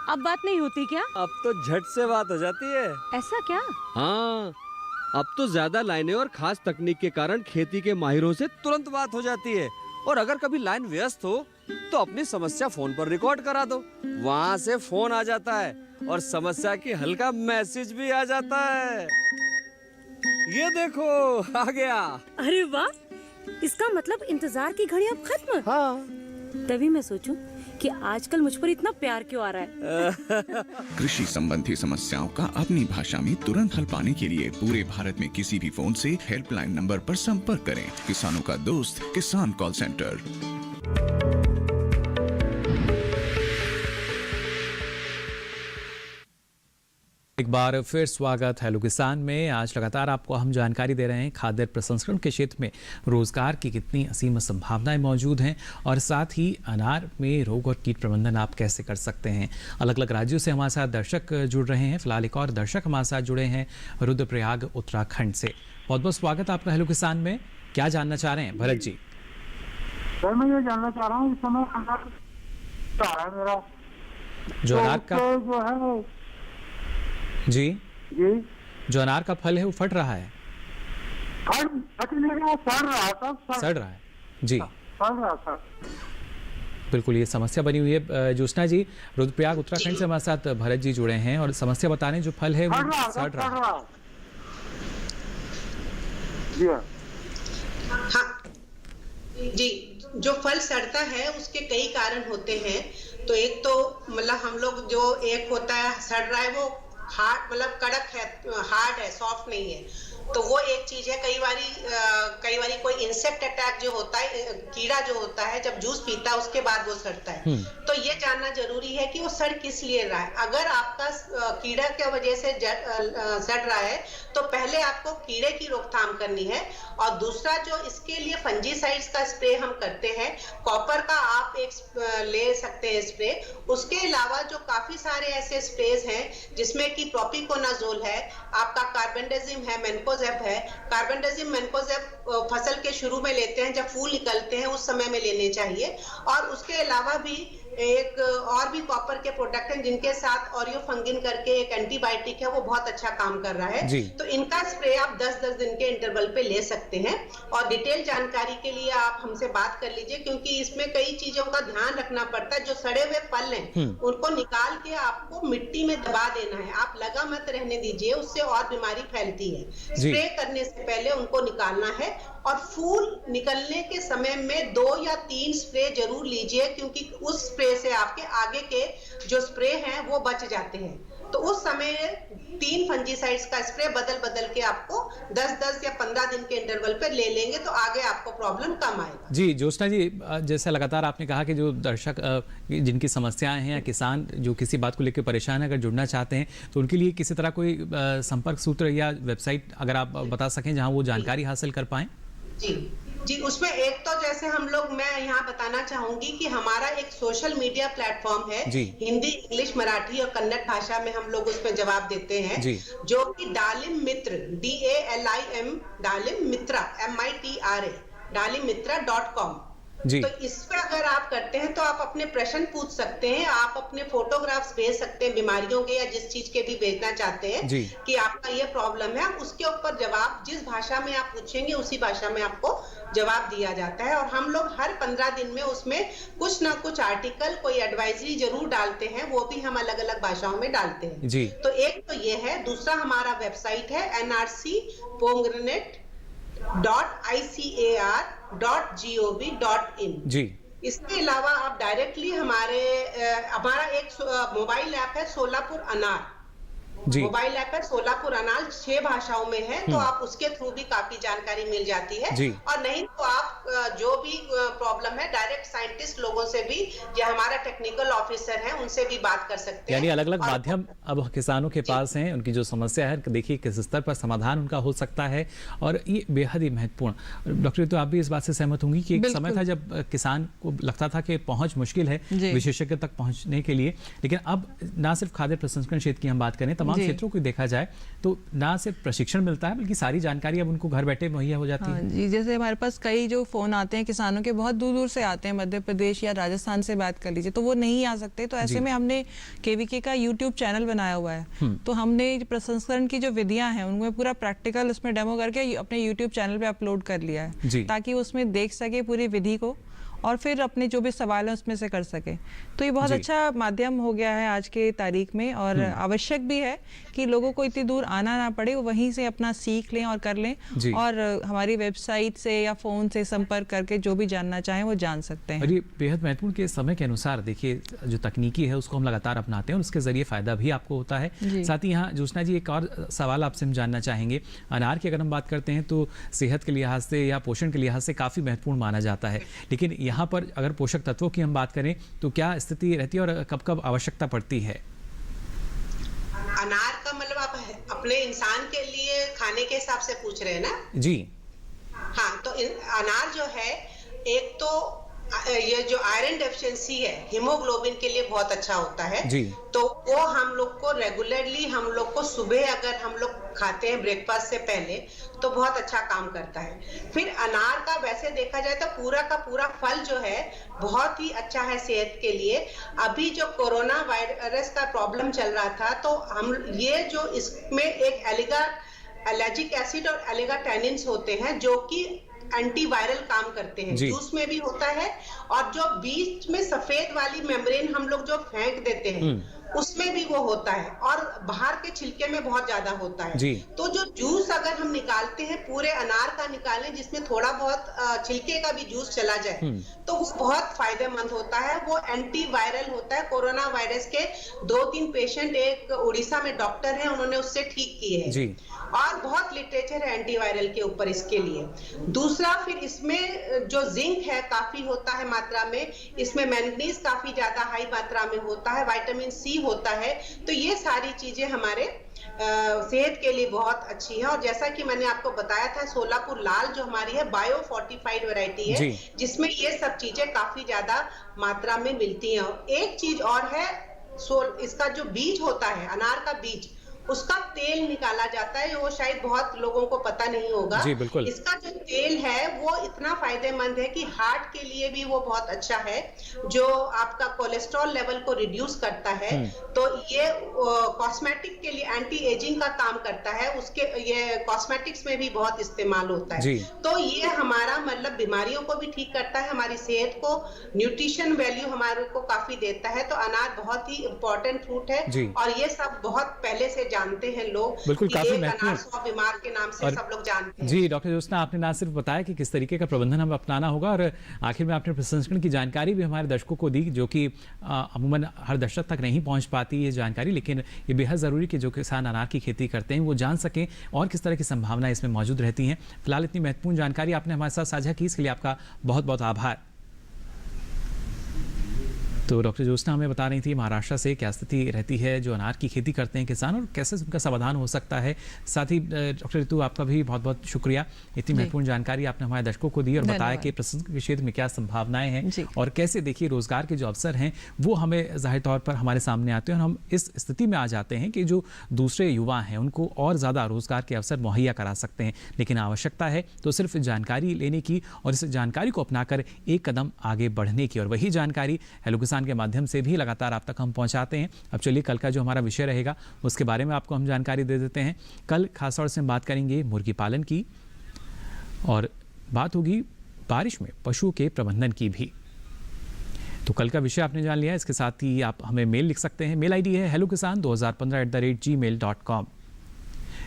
अब बात नहीं होती क्या? अब तो झट से बात हो जाती है। ऐसा क्या? हाँ, अब तो ज्यादा लाइनें और खास तकनीक के कारण खेती के माहिरों से तुरंत बात हो जाती है। और अगर कभी लाइन व्यस्त हो तो अपनी समस्या फोन पर रिकॉर्ड करा दो, वहाँ से फोन आ जाता है और समस्या की हल का मैसेज भी आ जाता है। ये देखो आ गया। अरे वाह, इसका मतलब इंतजार की घड़ी अब खत्म। हाँ। तभी मैं सोचूं कि आजकल मुझ पर इतना प्यार क्यों आ रहा है। कृषि संबंधी समस्याओं का अपनी भाषा में तुरंत हल पाने के लिए पूरे भारत में किसी भी फोन से हेल्पलाइन नंबर पर संपर्क करें। किसानों का दोस्त किसान कॉल सेंटर। एक बार फिर स्वागत हेलो किसान में। आज लगातार आपको हम जानकारी दे रहे हैं खाद्य प्रसंस्करण के क्षेत्र में रोजगार की कितनी असीम संभावनाएं मौजूद हैं, और साथ ही अनार में रोग और कीट प्रबंधन आप कैसे कर सकते हैं। अलग अलग राज्यों से हमारे साथ दर्शक जुड़ रहे हैं। फिलहाल एक और दर्शक हमारे साथ जुड़े हैं रुद्रप्रयाग उत्तराखंड से। बहुत बहुत स्वागत आपका हेलो किसान में। क्या जानना चाह रहे हैं भरत जी? सर मैं ये जानना चाह रहा हूँ, इस समय अनार मेरा जो अनार का जो है जी जी जो अनार का फल है वो फट रहा है। सड़ रहा है जी। बिल्कुल ये समस्या बनी हुई है। ज्योत्सना जी रुद्रप्रयाग उत्तराखंड से हमारे साथ भरत जी जुड़े हैं और समस्या बता रहे हैं जो फल है वो सड़ रहा है। हाँ जी, जो फल सड़ता है उसके कई कारण होते हैं। तो एक तो मतलब हम लोग जो एक होता है सड़ रहा है वो हार्ड, मतलब कड़क है, हार्ड है, सॉफ्ट नहीं है। तो वो एक चीज है। कई बारी कोई इंसेक्ट अटैक जो होता है, कीड़ा जो होता है जब जूस पीता है उसके बाद वो सड़ता है। तो ये जानना जरूरी है कि वो सड़ किस लिए रहा है। अगर आपका कीड़ा की वजह से सड़ रहा है तो पहले आपको कीड़े की रोकथाम करनी है। और दूसरा जो इसके लिए फंजीसाइड्स का स्प्रे हम करते हैं, कॉपर का आप एक ले सकते हैं स्प्रे। उसके अलावा जो काफी सारे ऐसे स्प्रेज हैं जिसमें कि प्रोपिकोनाजोल है, आपका कार्बेंडाजिम है, मैनकोजेब है। कार्बेंडाजिम, मैनकोजेब फसल के शुरू में लेते हैं, जब फूल निकलते हैं उस समय में लेने चाहिए। और उसके अलावा भी एक और भी कॉपर के प्रोडक्ट हैं जिनके साथ ऑरियोफंगिन करके एक एंटीबायोटिक है, वो बहुत अच्छा काम कर रहा है। तो इनका स्प्रे आप 10-10 दिन के इंटरवल पे ले सकते हैं। और डिटेल जानकारी के लिए आप हमसे बात कर लीजिए, क्योंकि इसमें कई चीजों का ध्यान रखना पड़ता है। जो सड़े हुए फल हैं उनको निकाल के आपको मिट्टी में दबा देना है, आप लगा मत रहने दीजिए, उससे और बीमारी फैलती है। स्प्रे करने से पहले उनको निकालना है। और फूल निकलने के समय में 2 या 3 स्प्रे जरूर लीजिए, क्योंकि उस स्प्रे से आपके आगे के जो स्प्रे हैं वो बच जाते हैं। तो उस समय 3 फंजीसाइड्स का स्प्रे बदल के आपको 10-10 या 15 दिन के इंटरवल पर ले लेंगे तो आगे आपको प्रॉब्लम कम आएगा। जी ज्योत्सना जी, जैसे लगातार आपने कहा कि जो दर्शक जिनकी समस्याएं हैं या किसान जो किसी बात को लेकर परेशान है, अगर जुड़ना चाहते हैं तो उनके लिए किसी तरह कोई संपर्क सूत्र या वेबसाइट अगर आप बता सकें जहां वो जानकारी हासिल कर पाएं। जी, उसमें एक तो जैसे मैं यहाँ बताना चाहूंगी कि हमारा एक सोशल मीडिया प्लेटफॉर्म है, हिंदी, इंग्लिश, मराठी और कन्नड़ भाषा में हम लोग उसमें जवाब देते हैं, जो कि डालिम मित्र, DALIM, डालिम मित्रा, MITRA, dalimitra.com। तो इस पे अगर आप करते हैं तो आप अपने प्रश्न पूछ सकते हैं, आप अपने फोटोग्राफ्स भेज सकते हैं बीमारियों के या जिस चीज के भी भेजना चाहते हैं कि आपका ये प्रॉब्लम है। उसके ऊपर जवाब जिस भाषा में आप पूछेंगे उसी भाषा में आपको जवाब दिया जाता है। और हम लोग हर 15 दिन में उसमें कुछ ना कुछ आर्टिकल, कोई एडवाइजरी जरूर डालते हैं, वो भी हम अलग अलग भाषाओं में डालते हैं। तो एक तो ये है। दूसरा हमारा वेबसाइट है nrcpomegranate.icar.gov.in। इसके अलावा आप डायरेक्टली हमारा एक मोबाइल ऐप है सोलापुर अनार, मोबाइल ऐप है सोलापुर अनार, 6 भाषाओं में है। तो आप उसके थ्रू भी काफी जानकारी मिल जाती है। और नहीं तो आप जो भी प्रॉब्लम है डायरेक्ट साइंटिस्ट लोगों से भी या हमारा टेक्निकल ऑफिसर है उनसे भी बात कर सकते हैं। यानी अलग अलग माध्यम अब किसानों के पास हैं, उनकी जो समस्या है देखिए किस स्तर पर समाधान उनका हो सकता है। और ये बेहद ही महत्वपूर्ण। डॉक्टर, तो आप भी इस बात से सहमत होंगी कि एक समय था जब किसान को लगता था कि पहुंच मुश्किल है विशेषज्ञ तक पहुंचने के लिए, लेकिन अब ना सिर्फ खाद्य प्रसंस्करण क्षेत्र की हम बात करें, तमाम क्षेत्रों को देखा जाए तो ना सिर्फ प्रशिक्षण मिलता है बल्कि सारी जानकारी अब उनको घर बैठे मुहैया हो जाती है। जी, जैसे हमारे पास कई जो फोन आते हैं किसानों के, बहुत दूर दूर से आते हैं, मध्य प्रदेश या राजस्थान से बात कर लीजिए, तो वो नहीं आ सकते। तो ऐसे में हमने KVK का YouTube चैनल बनाया हुआ है। तो हमने प्रसंस्करण की जो विधियां हैं उनमें पूरा प्रैक्टिकल उसमें डेमो करके अपने YouTube चैनल पे अपलोड कर लिया है, ताकि उसमें देख सके पूरी विधि को और फिर अपने जो भी सवाल है उसमें से कर सके। तो ये बहुत अच्छा माध्यम हो गया है आज के तारीख में, और आवश्यक भी है कि लोगों को इतनी दूर आना ना पड़े, वो वहीं से अपना सीख लें और कर लें। और हमारी वेबसाइट से या फोन से संपर्क करके जो भी जानना चाहें वो जान सकते हैं। और ये बेहद महत्वपूर्ण कि समय के अनुसार देखिए जो तकनीकी है उसको हम लगातार अपनाते हैं और उसके जरिए फायदा भी आपको होता है। साथ ही यहाँ ज्योत्सना जी एक और सवाल आपसे हम जानना चाहेंगे। अनार की अगर हम बात करते हैं तो सेहत के लिहाज से या पोषण के लिहाज से काफी महत्वपूर्ण माना जाता है, लेकिन यहाँ पर अगर पोषक तत्वों की हम बात करें तो क्या स्थिति रहती है और कब कब आवश्यकता पड़ती है? अनार का मतलब आप अपने इंसान के लिए खाने के हिसाब से पूछ रहे हैं ना? जी हाँ, तो अनार जो है, एक तो ये जो आयरन डेफिशिएंसी है, हीमोग्लोबिन के लिए बहुत अच्छा होता है। तो वो हम लोग को रेगुलरली, हम लोग को सुबह अगर हम लोग खाते हैं ब्रेकफास्ट से पहले तो बहुत अच्छा काम करता है। फिर अनार का वैसे देखा जाए तो पूरा का पूरा फल जो है बहुत ही अच्छा है सेहत के लिए। अभी जो कोरोना वायरस का प्रॉब्लम चल रहा था तो हम ये जो इसमें एक एलर्जिक एसिड और एलिगा टैनिन्स होते हैं जो कि एंटीवायरल काम करते हैं, जूस में भी होता है। और जो बीच में सफेद वाली मेम्ब्रेन हम लोग जो फेंक देते हैं उसमें भी वो होता है, और बाहर के छिलके में बहुत ज्यादा होता है। जी। तो जो जूस अगर हम निकालते हैं पूरे अनार का निकालें जिसमें थोड़ा बहुत छिलके का भी जूस चला जाए तो वो बहुत फायदेमंद होता है। वो एंटीवायरल होता है। कोरोना वायरस के 2-3 पेशेंट एक उड़ीसा में डॉक्टर हैं, उन्होंने उससे ठीक किए हैं जी। और बहुत लिटरेचर है एंटीवायरल के ऊपर इसके लिए। दूसरा, फिर इसमें जो जिंक है काफी होता है मात्रा में, इसमें मैंगनीज काफी ज्यादा हाई मात्रा में होता है, विटामिन सी होता है। तो ये सारी चीजें हमारे सेहत के लिए बहुत अच्छी है। और जैसा कि मैंने आपको बताया था, सोलापुर लाल जो हमारी है बायो फोर्टिफाइड वैरायटी है जिसमें ये सब चीजें काफी ज्यादा मात्रा में मिलती हैं। एक चीज और है, इसका जो बीज होता है, अनार का बीज, उसका तेल निकाला जाता है, वो शायद बहुत लोगों को पता नहीं होगा। जी, बिल्कुल। इसका जो तेल है वो इतना फायदेमंद है कि हार्ट के लिए भी वो बहुत अच्छा है, जो आपका कोलेस्ट्रॉल लेवल को रिड्यूस करता है। तो ये कॉस्मेटिक के लिए एंटी एजिंग का काम करता है, उसके ये कॉस्मेटिक्स में भी बहुत इस्तेमाल होता है। तो ये हमारा मतलब बीमारियों को भी ठीक करता है, हमारी सेहत को न्यूट्रिशन वैल्यू हमारे को काफी देता है। तो अनार बहुत ही इंपॉर्टेंट फ्रूट है और ये सब बहुत पहले से जानते हैं लोग। बिल्कुल, काफी महत्वपूर्ण 100 बीमार के नाम से सब लोग जानते हैं। जी डॉक्टर ज्योत्सना, आपने ना सिर्फ बताया कि किस तरीके का प्रबंधन हमें अपनाना होगा, और आखिर में आपने प्रसंस्करण की जानकारी भी हमारे दर्शकों को दी, जो कि अमूमन हर दर्शक तक नहीं पहुंच पाती ये जानकारी, लेकिन ये बेहद ज़रूरी कि जो किसान अनार की खेती करते हैं वो जान सकें और किस तरह की संभावनाएं इसमें मौजूद रहती हैं। फिलहाल इतनी महत्वपूर्ण जानकारी आपने हमारे साथ साझा की, इसके लिए आपका बहुत बहुत आभार। तो डॉक्टर ज्योत्सना हमें बता रही थी महाराष्ट्र से क्या स्थिति रहती है जो अनार की खेती करते हैं किसान, और कैसे उनका समाधान हो सकता है। साथ ही डॉक्टर ऋतु, आपका भी बहुत बहुत शुक्रिया, इतनी महत्वपूर्ण जानकारी आपने हमारे दर्शकों को दी और बताया कि प्रसंस्करण के क्षेत्र में क्या संभावनाएं हैं और कैसे देखिए रोजगार के जो अवसर हैं वो हमें जाहिर तौर पर हमारे सामने आते हैं और हम इस स्थिति में आ जाते हैं कि जो दूसरे युवा हैं उनको और ज़्यादा रोजगार के अवसर मुहैया करा सकते हैं। लेकिन आवश्यकता है तो सिर्फ जानकारी लेने की और इस जानकारी को अपनाकर एक कदम आगे बढ़ने की, और वही जानकारी हेलो किसान के माध्यम से भी लगातार आप तक हम पहुंचाते हैं। अब चलिए कल का जो हमारा विषय रहेगा उसके बारे में आपको हम जानकारी दे देते हैं। कल खासतौर से हम बात करेंगे मुर्गी पालन की और बात होगी बारिश में पशुओं के प्रबंधन की भी। तो कल का विषय आपने जान लिया। इसके साथ ही आप हमें मेल लिख सकते हैं। मेल आईडी है hellokisan2015@gmail.com।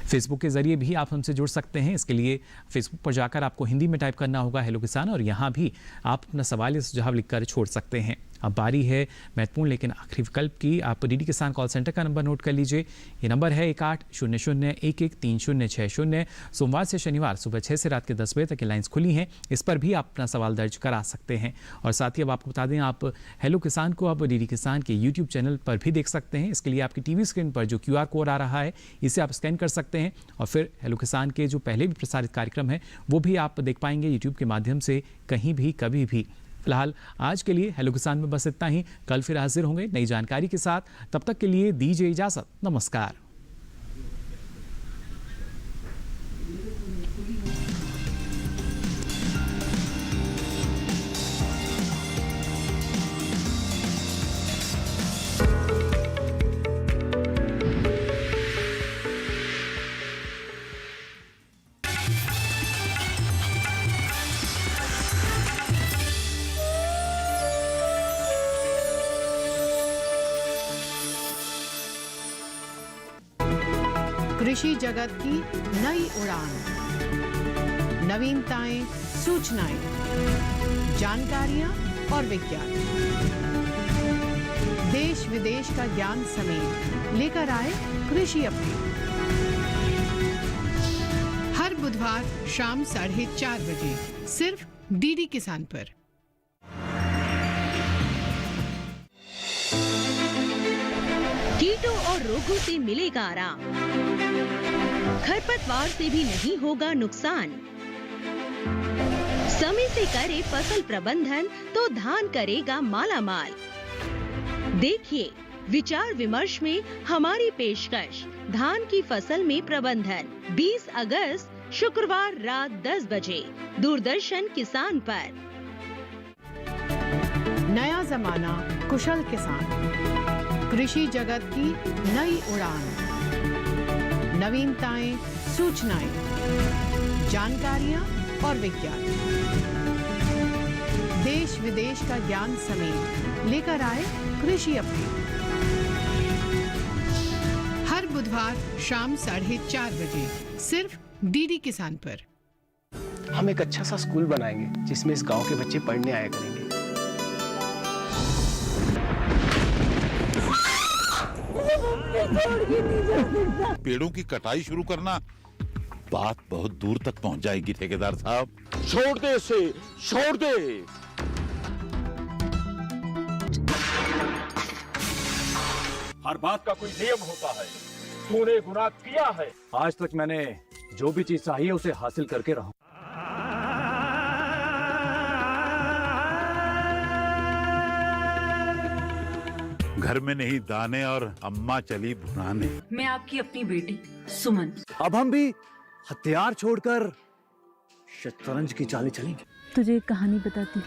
फेसबुक के जरिए भी आप हमसे जुड़ सकते हैं। इसके लिए फेसबुक पर जाकर आपको हिंदी में टाइप करना होगा हेलो किसान, और यहाँ भी आप अपना सवाल या सुझाव लिखकर छोड़ सकते हैं। अब बारी है महत्वपूर्ण लेकिन आखिरी विकल्प की। आप डीडी किसान कॉल सेंटर का नंबर नोट कर लीजिए। ये नंबर है 1800113060। सोमवार से शनिवार सुबह 6 से रात के 10 बजे तक ये लाइन्स खुली हैं। इस पर भी आप अपना सवाल दर्ज करा सकते हैं। और साथ ही अब आपको बता दें, आप हेलो किसान को अब डीडी किसान के यूट्यूब चैनल पर भी देख सकते हैं। इसके लिए आपकी टीवी स्क्रीन पर जो QR कोड आ रहा है इसे आप स्कैन कर सकते हैं और फिर हेलो किसान के जो पहले भी प्रसारित कार्यक्रम है वो भी आप देख पाएंगे यूट्यूब के माध्यम से कहीं भी कभी भी। फिलहाल आज के लिए हेलो किसान में बस इतना ही। कल फिर हाजिर होंगे नई जानकारी के साथ। तब तक के लिए दीजिए इजाजत। नमस्कार। कृषि जगत की नई उड़ान, नवीनताएं, सूचनाएं, जानकारियां और विज्ञान, देश विदेश का ज्ञान समेत लेकर आए कृषि अपडेट हर बुधवार शाम 4:30 बजे सिर्फ डीडी किसान पर। कीटों और रोगों से मिलेगा आराम, खरपतवार से भी नहीं होगा नुकसान। समय से करे फसल प्रबंधन तो धान करेगा मालामाल। देखिए विचार विमर्श में हमारी पेशकश धान की फसल में प्रबंधन 20 अगस्त शुक्रवार रात 10 बजे दूरदर्शन किसान पर। नया जमाना, कुशल किसान, कृषि जगत की नई उड़ान, नवीनताएं, सूचनाएं, जानकारियां और विज्ञान, देश विदेश का ज्ञान समेत लेकर आए कृषि अपडेट बुधवार शाम 4:30 बजे सिर्फ डीडी किसान पर। हम एक अच्छा सा स्कूल बनाएंगे जिसमें इस गांव के बच्चे पढ़ने आया करेंगे। पेड़ों की कटाई शुरू करना बात बहुत दूर तक पहुंच जाएगी ठेकेदार साहब। छोड़ दे इसे, छोड़ दे। हर बात का कोई नियम होता है। तूने गुनाह किया है। आज तक मैंने जो भी चीज चाहिए उसे हासिल करके रहा। घर में नहीं दाने और अम्मा चली भुनाने। मैं आपकी अपनी बेटी सुमन। अब हम भी हथियार छोड़कर शतरंज की चालें चलेंगे। तुझे एक कहानी बताती।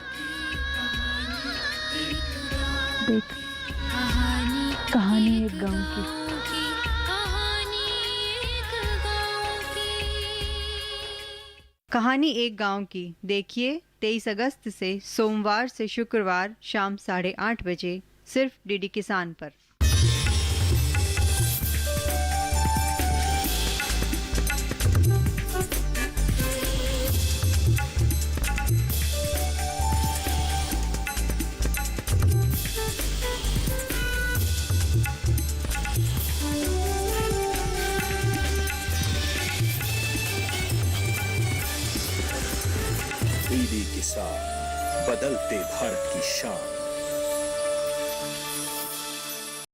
देख, कहानी एक गांव की। कहानी एक गांव की देखिए 23 अगस्त से सोमवार से शुक्रवार शाम 8:30 बजे सिर्फ डीडी किसान पर। डीडी किसान, बदलते भारत की शान।